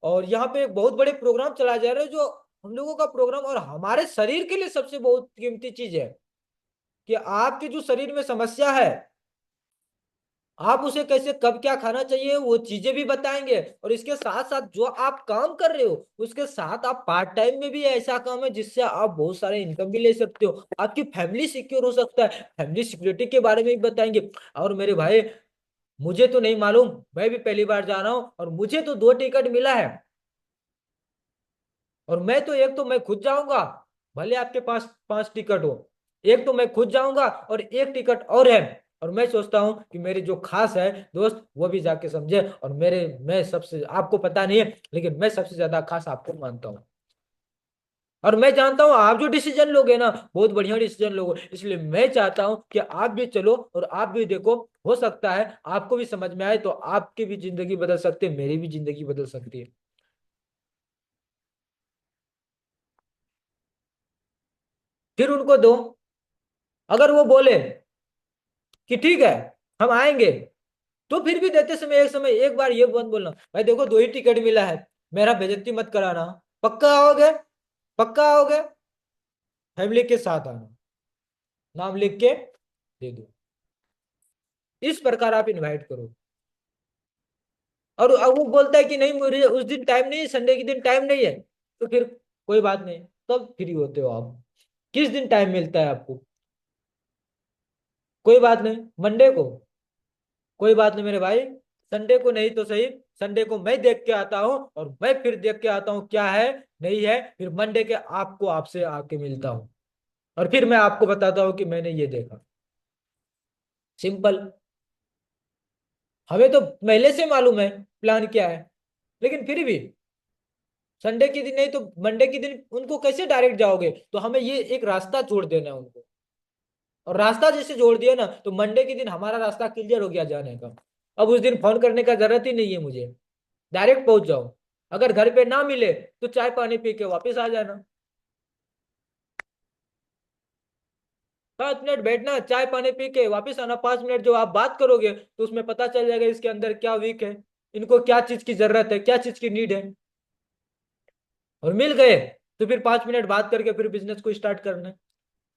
और यहाँ पे एक बहुत बड़े प्रोग्राम चला जा रहा है, जो हम लोगों का प्रोग्राम और हमारे शरीर के लिए सबसे बहुत कीमती चीज है, कि आपके जो शरीर में समस्या है, आप उसे कैसे कब क्या खाना चाहिए वो चीजें भी बताएंगे, और इसके साथ साथ जो आप काम कर रहे हो उसके साथ आप पार्ट टाइम में भी ऐसा काम है जिससे आप बहुत सारे इनकम भी ले सकते हो, आपकी फैमिली सिक्योर हो सकता है, फैमिली सिक्योरिटी के बारे में भी बताएंगे। और मेरे भाई, मुझे तो नहीं मालूम, मैं भी पहली बार जा रहा हूँ, और मुझे तो 2 टिकट मिला है, और मैं तो एक तो मैं खुद जाऊंगा, भले आपके पास 5 टिकट हो, एक तो मैं खुद जाऊंगा और एक टिकट और है। और मैं सोचता हूँ कि मेरे जो खास है दोस्त वो भी जाके समझे, और मेरे मैं सबसे, आपको पता नहीं है लेकिन मैं सबसे ज्यादा खास आपको मानता हूँ, और मैं जानता हूँ आप जो डिसीजन लोगे ना बहुत बढ़िया डिसीजन लोगे, इसलिए मैं चाहता हूँ कि आप भी चलो और आप भी देखो, हो सकता है आपको भी समझ में आए तो आपकी भी जिंदगी बदल सकती है, मेरी भी जिंदगी बदल सकती है। फिर उनको दो, अगर वो बोले कि ठीक है हम आएंगे, तो फिर भी देते समय एक समय एक बार ये बंद बोलना, भाई देखो 2 ही टिकट मिला है, मेरा बेइज्जती मत कराना, पक्का आओगे, पक्का आओगे, फैमिली के साथ आना, नाम लिख के दे दो, इस प्रकार आप इनवाइट करो। और अब वो बोलता है कि नहीं मुझे उस दिन टाइम नहीं है, संडे के दिन टाइम नहीं है, तो फिर कोई बात नहीं, कब फ्री होते हो आप, किस दिन टाइम मिलता है आपको, कोई बात नहीं, मंडे को, कोई बात नहीं मेरे भाई, संडे को नहीं तो सही, संडे को मैं देख के आता हूँ, और मैं फिर देख के आता हूँ क्या है नहीं है, फिर मंडे के आपको आपसे आके मिलता हूँ, और फिर मैं आपको बताता हूँ कि मैंने ये देखा। सिंपल। हमें तो पहले से मालूम है प्लान क्या है, लेकिन फिर भी संडे के दिन नहीं तो मंडे के दिन उनको कैसे डायरेक्ट जाओगे, तो हमें ये एक रास्ता जोड़ देना है उनको, और रास्ता जैसे जोड़ दिया ना तो मंडे के दिन हमारा रास्ता क्लियर हो गया जाने का। अब उस दिन फोन करने का जरूरत ही नहीं है मुझे, डायरेक्ट पहुंच जाओ, अगर घर पे ना मिले तो चाय पानी पी के वापस आ जाना, 5 मिनट बैठना चाय पानी पी के वापस आना, 5 मिनट जो आप बात करोगे तो उसमें पता चल जाएगा इसके अंदर क्या वीक है, इनको क्या चीज की जरूरत है, क्या चीज की नीड है, और मिल गए तो फिर 5 मिनट बात करके फिर बिजनेस को स्टार्ट करना है।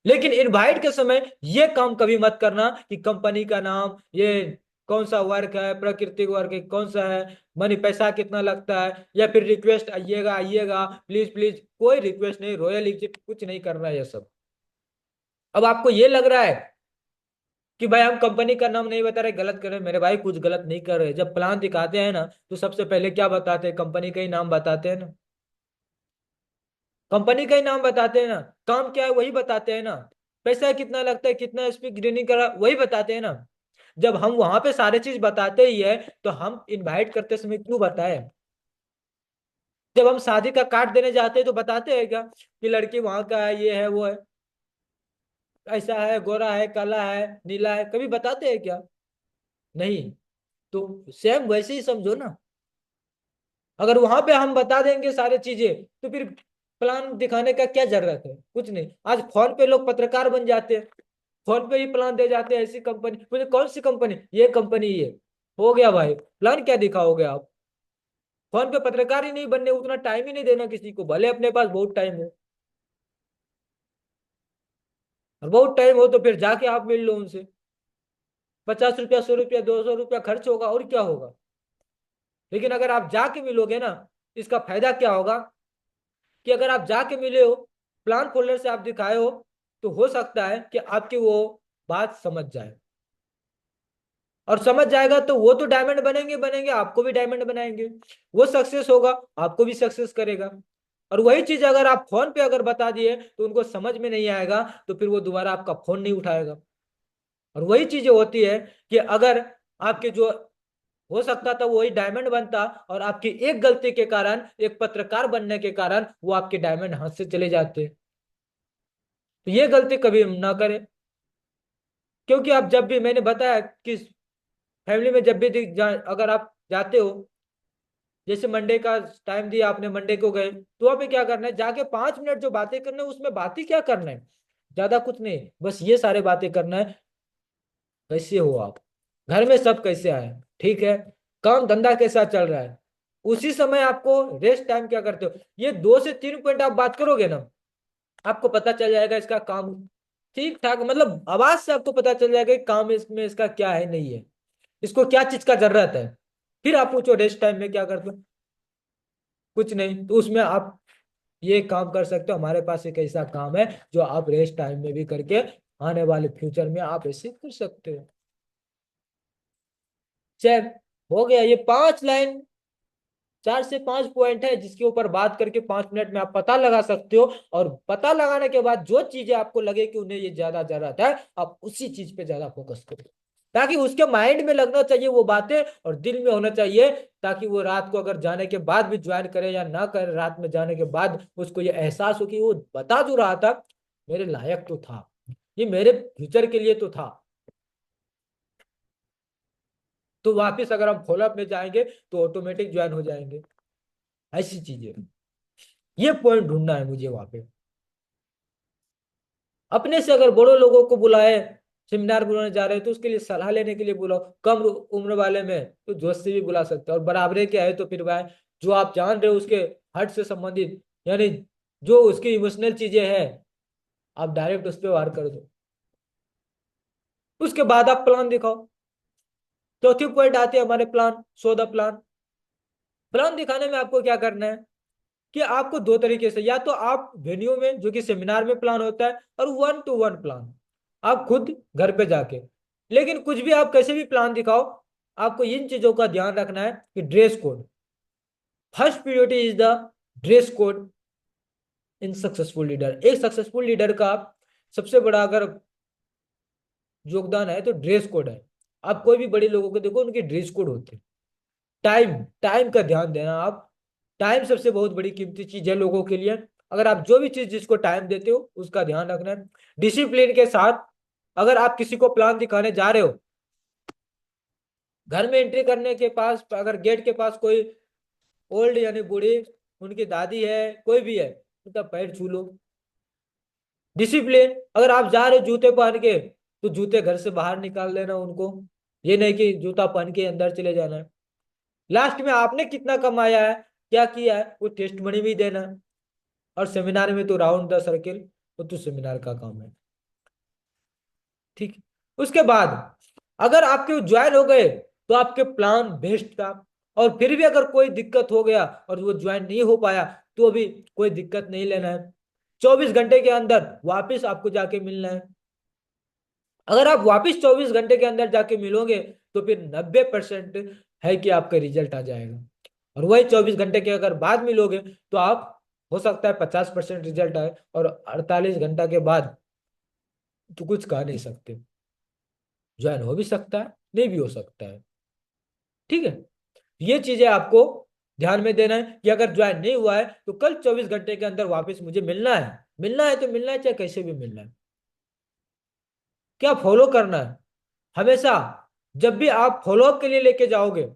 लेकिन इनवाइट के समय ये काम कभी मत करना कि कंपनी का नाम, ये कौन सा वर्क है, प्राकृतिक वर्क है कौन सा है, मनी पैसा कितना लगता है, या फिर रिक्वेस्ट आइएगा आइएगा प्लीज प्लीज, कोई रिक्वेस्ट नहीं, रॉयल इजिप्ट कुछ नहीं करना है ये सब। अब आपको ये लग रहा है कि भाई हम कंपनी का नाम नहीं बता रहे, गलत कर रहे हैं, मेरे भाई कुछ गलत नहीं कर रहे, जब प्लान दिखाते हैं ना तो सबसे पहले क्या बताते हैं, कंपनी का ही नाम बताते हैं ना, कंपनी का ही नाम बताते हैं ना, काम क्या है वही बताते हैं ना, पैसा कितना लगता है, कितना स्पीड ग्रीनिंग करा वही बताते हैं ना। जब हम वहां पे सारे चीज बताते ही है तो हम इनवाइट करते समय क्यों बताए, जब हम शादी का कार्ड देने जाते हैं तो बताते हैं क्या कि लड़की वहां का है, ये है वो है, ऐसा है, गोरा है, काला है, नीला है, कभी बताते हैं क्या, नहीं। तो सेम वैसे ही समझो ना, अगर वहां पे हम बता देंगे सारी चीजें तो फिर प्लान दिखाने का क्या जरूरत है, कुछ नहीं, आज फोन पे लोग पत्रकार बन जाते हैं, फोन पे ही प्लान दे जाते हैं, ऐसी कंपनी, मुझे कौन सी कंपनी, ये कंपनी ये, हो गया भाई, प्लान क्या दिखाओगे आप, फोन पे पत्रकार ही नहीं बनने, उतना टाइम ही नहीं देना किसी को, भले अपने पास बहुत टाइम हो, और बहुत टाइम हो तो फिर जाके आप मिल लो उनसे, 50 रुपया 100 रुपया 200 रुपया खर्च होगा और क्या होगा, लेकिन अगर आप जाके मिलोगे ना, इसका फायदा क्या होगा कि अगर आप जाके मिले हो, प्लान फोल्डर से आप दिखाए हो, तो हो सकता है कि आपकी वो बात समझ जाए, और समझ जाएगा तो वो तो डायमंड बनेंगे बनेंगे, आपको भी डायमंड बनाएंगे। वो सक्सेस होगा, आपको भी सक्सेस करेगा। और वही चीज अगर आप फोन पे अगर बता दिए तो उनको समझ में नहीं आएगा, तो फिर वो दोबारा आपका फोन नहीं उठाएगा। और वही चीजें होती है कि अगर आपके जो हो सकता था वही डायमंड बनता, और आपकी एक गलती के कारण, एक पत्रकार बनने के कारण वो आपके डायमंड हाथ से चले जाते। तो ये गलती कभी ना करें। क्योंकि आप जब भी, मैंने बताया कि फैमिली में जब भी अगर आप जाते हो, जैसे मंडे का टाइम दिया आपने, मंडे को गए, तो वहां पे क्या करना है, जाके 5 मिनट जो बातें करना है उसमें बात ही क्या करना है, ज्यादा कुछ नहीं, बस ये सारे बातें करना है। कैसे हो आप, घर में सब कैसे आए, ठीक है, काम धंधा कैसा चल रहा है। उसी समय आपको रेस्ट टाइम क्या करते हो, ये 2 से 3 पॉइंट आप बात करोगे ना, आपको पता चल जाएगा इसका काम ठीक ठाक, मतलब आवाज से आपको पता चल जाएगा कि काम इसमें इसका क्या है नहीं है, इसको क्या चीज का जरूरत है। फिर आप पूछो रेस्ट टाइम में क्या करते हो, कुछ नहीं, तो उसमें आप ये काम कर सकते हो, हमारे पास एक ऐसा काम है जो आप रेस्ट टाइम में भी करके आने वाले फ्यूचर में आप ऐसे कर सकते हो। चल, हो गया ये 5 लाइन, 4 से 5 पॉइंट है जिसके ऊपर बात करके 5 मिनट में आप पता लगा सकते हो। और पता लगाने के बाद जो चीजें आपको लगे कि उन्हें ये ज्यादा जरूरत है, आप उसी चीज पे ज्यादा फोकस करो, ताकि उसके माइंड में लगना चाहिए वो बातें, और दिल में होना चाहिए, ताकि वो रात को अगर जाने के बाद भी ज्वाइन करे या ना करे, रात में जाने के बाद उसको ये एहसास हो कि वो बता जो रहा था मेरे लायक तो था, ये मेरे फ्यूचर के लिए तो था। तो वापस अगर हम फॉलोअप में जाएंगे तो ऑटोमेटिक ज्वाइन हो जाएंगे। ऐसी चीजें, ये पॉइंट ढूंढना है मुझे वहां पे। अपने से अगर बड़ों लोगों को बुलाए, सेमिनार बुलाने जा रहे हैं तो उसके लिए सलाह लेने के लिए बुलाओ, कम उम्र वाले में तो जोश से भी बुला सकते हो, और बराबरे के है तो फिर भाई जो आप जान रहे हो उसके हट से संबंधित, यानी जो उसकी इमोशनल चीजें हैं, आप डायरेक्ट उस पर वार कर दो। उसके बाद आप प्लान दिखाओ। चौथी पॉइंट आती है हमारे plan, show the plan. Plan दिखाने में आपको क्या करना है कि आपको दो तरीके से, या तो आप वेन्यू में जो कि सेमिनार में प्लान होता है, और 1 to 1 प्लान आप खुद घर पे जाके। लेकिन कुछ भी आप कैसे भी प्लान दिखाओ, आपको इन चीजों का ध्यान रखना है कि dress code, first priority is the dress code in successful leader. एक सक्सेसफुल लीडर का सबसे बड़ा अगर योगदान है तो ड्रेस कोड है। आप कोई भी बड़े लोगों को देखो, उनके ड्रेस कोड होते हैं। टाइम, टाइम का ध्यान देना आप। टाइम सबसे बहुत बड़ी कीमती चीज है लोगों के लिए। अगर आप जो भी चीज जिसको टाइम देते हो उसका ध्यान रखना है। डिसिप्लिन के साथ, अगर आप किसी को प्लान दिखाने जा रहे हो, घर में एंट्री करने के पास अगर गेट के पास कोई ओल्ड यानी बूढ़ी, उनकी दादी है, कोई भी है, उनका पैर छू लो। डिसिप्लिन, अगर आप जा रहे हो जूते पहन के, तो जूते घर से बाहर निकाल देना उनको, ये नहीं कि जूता पहन के अंदर चले जाना है। लास्ट में आपने कितना कमाया है, क्या किया है, वो टेस्ट मनी भी देना है। और सेमिनार में तो राउंड द सर्किल, वो तो सेमिनार का काम है। ठीक है? उसके बाद अगर आपके ज्वाइन हो गए तो आपके प्लान बेस्ट था। और फिर भी अगर कोई दिक्कत हो गया और वो ज्वाइन नहीं हो पाया, तो अभी कोई दिक्कत नहीं लेना है, 24 घंटे के अंदर वापस आपको जाके मिलना है। अगर आप वापस 24 घंटे के अंदर जाके मिलोगे तो फिर 90% है कि आपका रिजल्ट आ जाएगा। और वही 24 घंटे के अगर बाद मिलोगे तो आप, हो सकता है 50% रिजल्ट आए, और 48 घंटा के बाद तो कुछ कह नहीं सकते, ज्वाइन हो भी सकता है नहीं भी हो सकता है। ठीक है, ये चीजें आपको ध्यान में देना है कि अगर ज्वाइन नहीं हुआ है तो कल 24 घंटे के अंदर वापस मुझे मिलना है, मिलना है तो मिलना है, चाहे कैसे भी मिलना है। क्या फॉलो करना है हमेशा, जब भी आप फॉलोअप के लिए लेके जाओगे,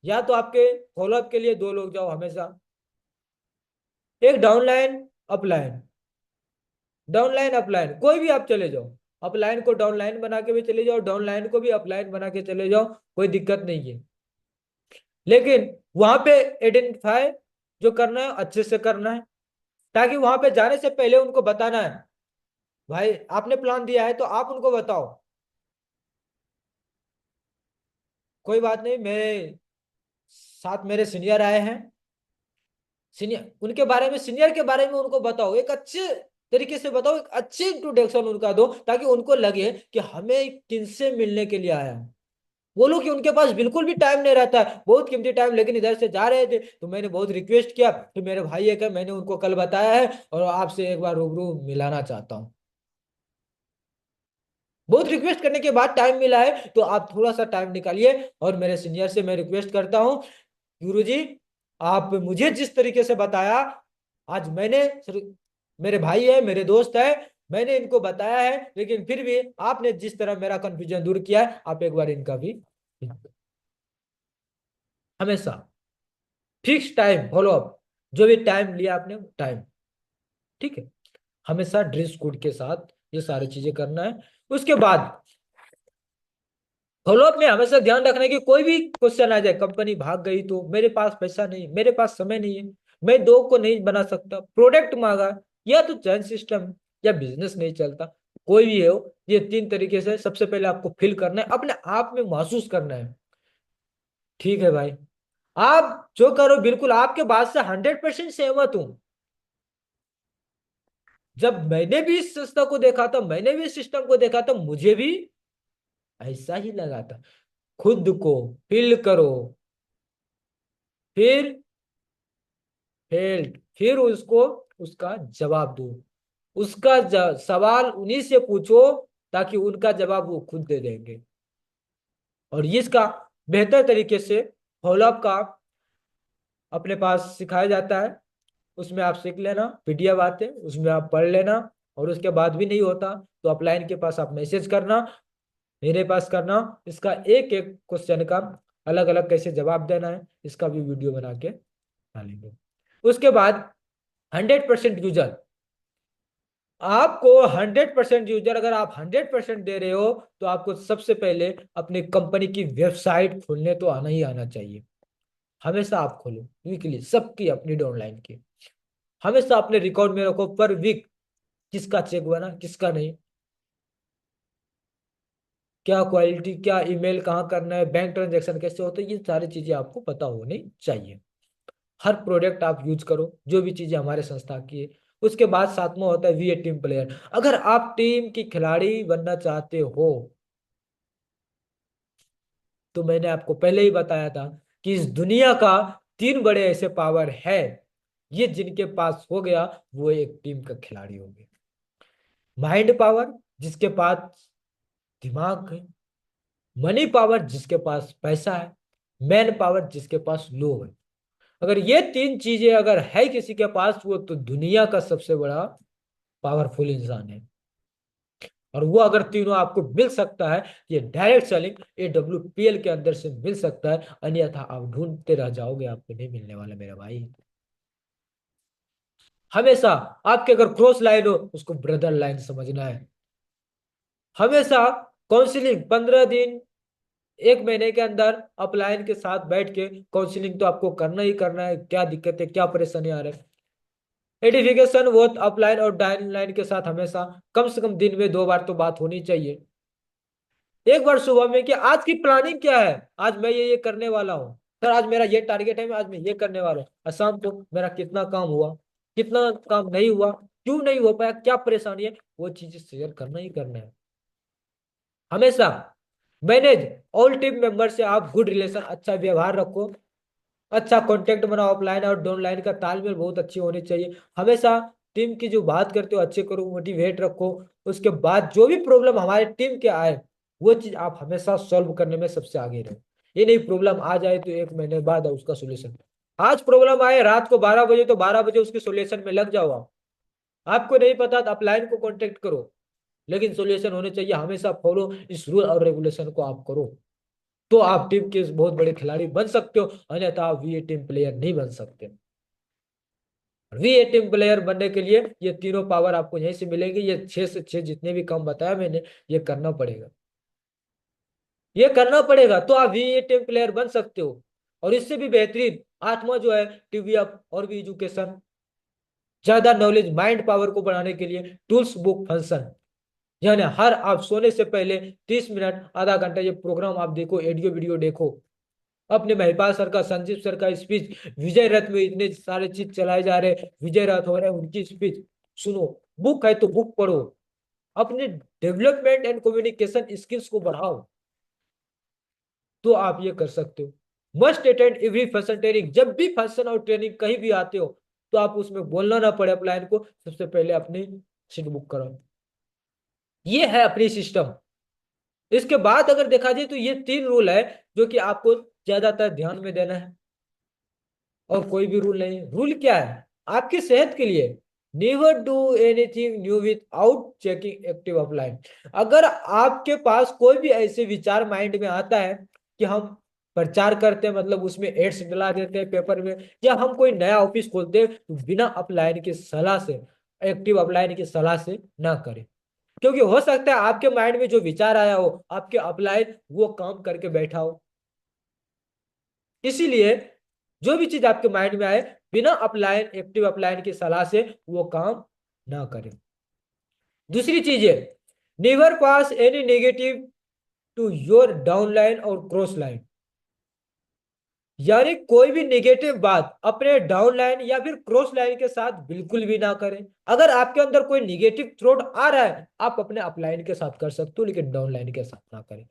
या तो आपके फॉलोअप के लिए दो लोग जाओ हमेशा, एक डाउनलाइन, अपलाइन, डाउनलाइन अपलाइन, कोई भी आप चले जाओ, अपलाइन को डाउनलाइन बना के भी चले जाओ, डाउनलाइन को भी अपलाइन बना के चले जाओ, कोई दिक्कत नहीं है। लेकिन वहां पे आइडेंटिफाई जो करना है अच्छे से करना है, ताकि वहां पे जाने से पहले उनको बताना है, भाई आपने प्लान दिया है तो आप उनको बताओ, कोई बात नहीं, मेरे साथ मेरे सीनियर आए हैं, सीनियर उनके बारे में, सीनियर के बारे में उनको बताओ, एक अच्छे तरीके से बताओ, एक अच्छी इंट्रोडक्शन उनका दो, ताकि उनको लगे कि हमें किनसे मिलने के लिए आया है। बोलो कि उनके पास बिल्कुल भी टाइम नहीं रहता है, बहुत कीमती टाइम, लेकिन इधर से जा रहे थे तो मैंने बहुत रिक्वेस्ट किया कि मेरे भाई है क्या, मैंने उनको कल बताया है और आपसे एक बार रूबरू मिलाना चाहता हूँ। बहुत रिक्वेस्ट करने के बाद टाइम मिला है, तो आप थोड़ा सा टाइम निकालिए। और मेरे सीनियर से मैं रिक्वेस्ट करता हूँ, गुरुजी, आप मुझे जिस तरीके से बताया, आज मेरे भाई है, मेरे दोस्त है, मैंने इनको बताया है, लेकिन फिर भी आपने जिस तरह मेरा कंफ्यूजन दूर किया है, आप एक बार इनका भी हमेशा फिक्स टाइम फॉलो अप, जो भी टाइम लिया आपने टाइम, ठीक है, हमेशा ड्रेस कोड के साथ ये सारी चीजें करना है। उसके बाद फॉलोअप में हमेशा ध्यान रखना कि कोई भी क्वेश्चन आ जाए, कंपनी भाग गई तो मेरे पास पैसा नहीं, मेरे पास समय नहीं है, मैं दो को नहीं बना सकता, प्रोडक्ट मांगा, या तो चैन सिस्टम, या बिजनेस नहीं चलता, कोई भी हो, ये तीन तरीके से सबसे पहले आपको फील करना है, अपने आप में महसूस करना है। ठीक है भाई, आप जो करो बिल्कुल आपके बात से 100% सहमत हूं। जब मैंने भी इस संस्था को देखा था, मैंने भी इस सिस्टम को देखा था, मुझे भी ऐसा ही लगा था। खुद को फील करो, फिर फिर उसको उसका जवाब दो, उसका सवाल उन्हीं से पूछो, ताकि उनका जवाब वो खुद दे देंगे। और इसका बेहतर तरीके से फॉलोअप का अपने पास सिखाया जाता है, उसमें आप सीख लेना, पीडीएफ आते हैं, उसमें आप पढ़ लेना। और उसके बाद भी नहीं होता तो अपलाइन के पास आप मैसेज करना, मेरे पास करना, इसका एक एक क्वेश्चन का अलग अलग कैसे जवाब देना है, इसका भी वीडियो बना के डालेंगे। उसके बाद 100% यूजर, आपको 100% यूजर, अगर आप 100% दे रहे हो, तो आपको सबसे पहले अपनी कंपनी की वेबसाइट खोलने तो आना ही आना चाहिए। हमेशा आप खोलो वीकली सबकी अपनी डाउनलाइन की, हमेशा अपने रिकॉर्ड में रखो पर वीक, किसका चेक बना किसका नहीं, क्या क्वालिटी, क्या ईमेल कहाँ करना है, बैंक ट्रांजेक्शन कैसे होते हैं, ये सारी चीजें आपको पता होनी चाहिए। हर प्रोडक्ट आप यूज करो जो भी चीजें हमारे संस्था की है। उसके बाद सातवां होता है वी ए टीम प्लेयर। अगर आप टीम की खिलाड़ी बनना चाहते हो, तो मैंने आपको पहले ही बताया था कि इस दुनिया का तीन बड़े ऐसे पावर है, ये जिनके पास हो गया वो एक टीम का खिलाड़ी हो गया। माइंड पावर, जिसके पास दिमाग है, मनी पावर जिसके पास पैसा है, मैन पावर जिसके पास लोग है। अगर ये तीन चीजें अगर है किसी के पास, वो तो दुनिया का सबसे बड़ा पावरफुल इंसान है। और वो अगर तीनों आपको मिल सकता है, ये डायरेक्ट सेलिंग AWPL के अंदर से मिल सकता है, अन्यथा आप ढूंढते रह जाओगे, आपको नहीं मिलने वाला मेरा भाई। हमेशा आपके अगर क्रॉस लाइन हो, उसको ब्रदर लाइन समझना है। हमेशा काउंसलिंग 15 दिन, एक महीने के अंदर अपलाइन के साथ बैठ के काउंसलिंग तो आपको करना ही करना है, क्या दिक्कत है, क्या परेशानी आ रहा है। एडिफिकेशन वो अपलाइन और डाउन लाइन के साथ हमेशा कम से कम दिन में 2 बार तो बात होनी चाहिए। एक बार सुबह में कि आज की प्लानिंग क्या है, आज मैं ये करने वाला हूँ, सर आज मेरा ये टारगेट है, मैं आज मैं ये करने वाला हूँ, और शाम को मेरा कितना काम हुआ, कितना काम नहीं हुआ, क्यों नहीं हो पाया, क्या परेशानी है, वो चीजें शेयर करना ही करना है। हमेशा मैनेज ऑल टीम मेंबर से आप गुड रिलेशन, अच्छा व्यवहार रखो, अच्छा कॉन्टेक्ट बनाओ, ऑफलाइन और डाउनलाइन का तालमेल बहुत अच्छी होनी चाहिए। हमेशा टीम की जो बात करते हो अच्छे करो, मोटिवेट रखो। उसके बाद जो भी प्रॉब्लम हमारे टीम के आए, वो चीज आप हमेशा सॉल्व करने में सबसे आगे रहो। ये नहीं प्रॉब्लम आ जाए तो 1 महीने बाद उसका सोल्यूशन, आज प्रॉब्लम आए रात को 12 बजे तो 12 बजे उसके सोल्यूशन में लग जाओ आप। आपको नहीं पता तो अपलाइन को कॉन्टेक्ट करो, लेकिन सोल्यूशन होने चाहिए। हमेशा फॉलो इस रूल और रेगुलेशन को आप करो, तो आप टीम के बहुत बड़े खिलाड़ी बन सकते हो, अन्यथा आप वी टीम प्लेयर नहीं बन सकते। वी टीम प्लेयर बनने के लिए ये तीनों पावर आपको यहीं से मिलेंगे, ये 6 से 6 जितने भी काम बताया मैंने, ये करना पड़ेगा, ये करना पड़ेगा, तो आप वी टीम प्लेयर बन सकते हो। और इससे भी बेहतरीन आत्मा जो है, टीवी अप और भी एजुकेशन, ज्यादा नॉलेज, माइंड पावर को बढ़ाने के लिए टूल्स बुक फंक्शन, यानी हर आप सोने से पहले 30 मिनट आधा घंटा ये प्रोग्राम आप देखो, ऑडियो वीडियो देखो। अपने महिपाल सर का, संजीव सर का स्पीच, विजय रथ में इतने सारे चीज चलाए जा रहे हैं, विजय रथ हो रहे हैं, उनकी स्पीच सुनो। बुक है तो बुक पढ़ो, अपने डेवलपमेंट एंड कम्युनिकेशन स्किल्स को बढ़ाओ। तो आप ये कर सकते हो। Must attend every function training, जब भी फंक्शन और ट्रेनिंग कहीं भी आते हो तो आप उसमें बोलना ना पड़े अपलाइन को, सबसे पहले अपनी सीट बुक करो। ये है अपनी सिस्टम। इसके बाद अगर देखा जाए तो ये 3 रूल है जो कि आपको ज्यादातर ध्यान में देना है, और कोई भी रूल नहीं है। रूल क्या है आपकी सेहत के लिए? Never do anything new with out checking active upline. अगर आपके पास कोई भी ऐसे विचार माइंड में आता है कि हम प्रचार करते हैं, मतलब उसमें एड्स डला देते हैं पेपर में, या हम कोई नया ऑफिस खोलते हैं, तो बिना अपलाइन की सलाह से, एक्टिव अपलाइन की सलाह से ना करें। क्योंकि हो सकता है आपके माइंड में जो विचार आया हो, आपके अपलाइन वो काम करके बैठा हो। इसीलिए जो भी चीज आपके माइंड में आए, बिना अपलाइन, एक्टिव अपलाइन की सलाह से वो काम ना करें। दूसरी चीज है, never pass any negative to your downline और क्रॉस लाइन। यानी कोई भी नेगेटिव बात अपने डाउन लाइन या फिर क्रॉस लाइन के साथ बिल्कुल भी ना करें। अगर आपके अंदर कोई नेगेटिव थ्रॉट आ रहा है, आप अपने अपलाइन के साथ कर सकते हो, लेकिन डाउन लाइन के साथ ना करें।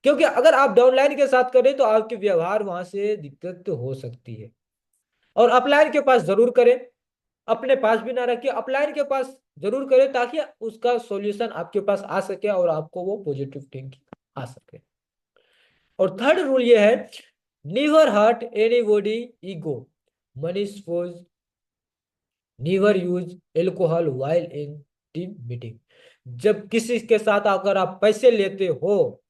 क्योंकि अगर आप डाउन लाइन के साथ करें तो आपके व्यवहार वहां से दिक्कत हो सकती है। और अपलाइन के पास जरूर करें, अपने पास भी ना रखिए, अपलाइन के पास जरूर करें, ताकि उसका सॉल्यूशन आपके पास आ सके और आपको वो पॉजिटिव थिंकिंग आ सके। और थर्ड रूल ये है, never hurt anybody ego. Manish फोज, never use alcohol while in team meeting. जब किसी के साथ अगर आप पैसे लेते हो,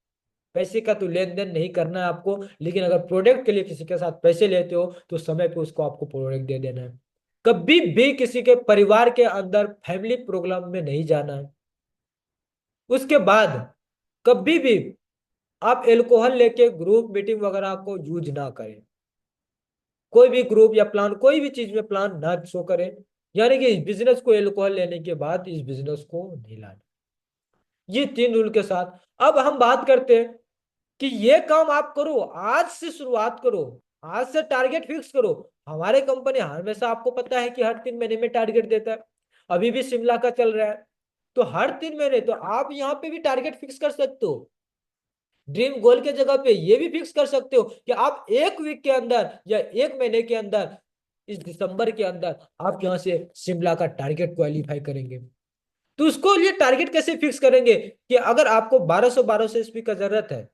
पैसे का तो लेन देन नहीं करना है आपको, लेकिन अगर प्रोडक्ट के लिए किसी के साथ पैसे लेते हो तो समय पे उसको आपको प्रोडक्ट दे देना है। कभी भी किसी के परिवार के अंदर फैमिली प्रोग्राम में नहीं जाना है। उसके बाद कभी भी आप एल्कोहल लेके ग्रुप मीटिंग वगैरह को यूज ना करें। कोई भी ग्रुप या प्लान, कोई भी चीज में प्लान ना शो करें। यानी कि इस बिजनेस को एल्कोहल लेने के बाद इस बिजनेस को नहीं लाना। ये 3 रूल के साथ अब हम बात करते हैं कि ये काम आप करो, आज से शुरुआत करो, आज से टारगेट फिक्स करो। हमारे कंपनी हमेशा आपको पता है कि हर 3 महीने में टारगेट देता है। अभी भी शिमला का चल रहा है, तो हर 3 महीने तो आप यहाँ पे भी टारगेट फिक्स कर सकते हो। ड्रीम गोल के जगह पे ये भी फिक्स कर सकते हो कि आप 1 वीक के अंदर या 1 महीने के अंदर, इस दिसंबर के अंदर आप यहाँ से शिमला का टारगेट क्वालिफाई करेंगे। तो उसको लिए टारगेट कैसे फिक्स करेंगे कि अगर आपको 1200 एसपी का जरूरत है,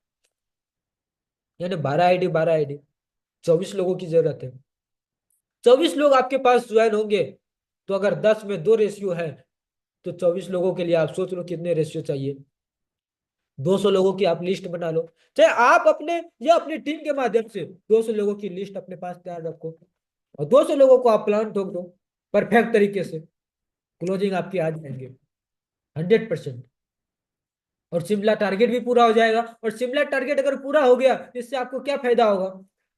यानी 12 आईडी 12 आईडी, 24 लोगों की जरूरत है, 24 लोग आपके पास ज्वाइन होंगे, तो अगर 10 में 2 रेशियो है, तो 24 लोगों के लिए आप सोच लो कितने रेशियो चाहिए। 200 लोगों की आप लिस्ट बना लो, चाहे आप अपने या अपनी टीम के माध्यम से 200 लोगों की लिस्ट अपने पास तैयार रखो, और 200 लोगों को आप प्लान ठोक दो परफेक्ट तरीके से। क्लोजिंग आपकी आ जाएंगे 100%। और शिमला टारगेट भी पूरा हो जाएगा। और शिमला टारगेट अगर पूरा हो गया, इससे आपको क्या फायदा होगा?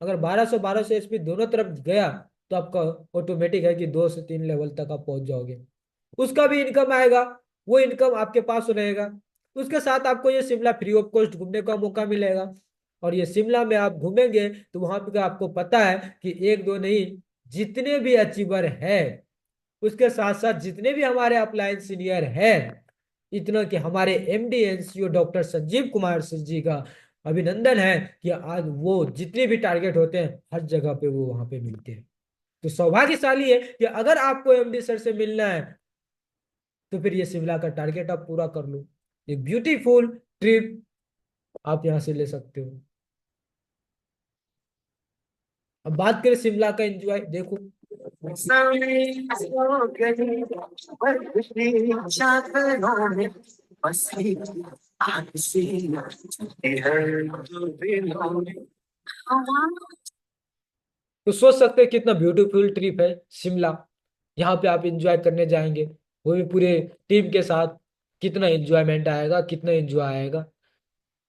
अगर 1200 एसपी दोनों तरफ गया, तो आपका ऑटोमेटिक है कि 2 से 3 लेवल तक आप पहुंच जाओगे। उसका भी इनकम आएगा, वो इनकम आपके पास रहेगा। उसके साथ आपको ये शिमला फ्री ऑफ कॉस्ट घूमने का मौका मिलेगा। और ये शिमला में आप घूमेंगे तो वहां पे आपको पता है कि एक दो नहीं, जितने भी अचीवर है, उसके साथ साथ जितने भी हमारे अपलायंस सीनियर हैं, इतना कि हमारे MD and CEO doctor Sanjeev Kumar sir ji का अभिनंदन है कि आज वो जितने भी टारगेट होते हैं हर जगह पे वो वहां पे मिलते हैं। तो सौभाग्यशाली है कि अगर आपको एमडी सर से मिलना है, तो फिर ये शिमला का टारगेट आप पूरा कर लो। एक ब्यूटीफुल ट्रिप आप यहाँ से ले सकते हो। अब बात करें शिमला का एंजॉय, देखो तो सोच सकते हैं कितना ब्यूटीफुल ट्रिप है शिमला। यहाँ पे आप एंजॉय करने जाएंगे, वो भी पूरे टीम के साथ। कितना एंजॉयमेंट आएगा, कितना एंजॉय आएगा।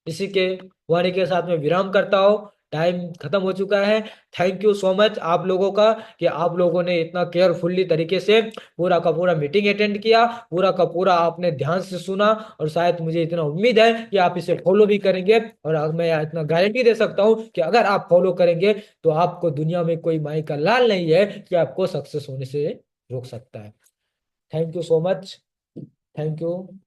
इसी के वाणी के साथ में विराम करता हूँ, टाइम खत्म हो चुका है। थैंक यू सो मच आप लोगों का कि आप लोगों ने इतना केयरफुल्ली तरीके से पूरा का पूरा मीटिंग अटेंड किया, पूरा का पूरा आपने ध्यान से सुना। और शायद मुझे इतना उम्मीद है कि आप इसे फॉलो भी करेंगे। और मैं इतना गारंटी दे सकता हूँ कि अगर आप फॉलो करेंगे तो आपको दुनिया में कोई माई का लाल नहीं है कि आपको सक्सेस होने से रोक सकता है। Thank you so much. Thank you.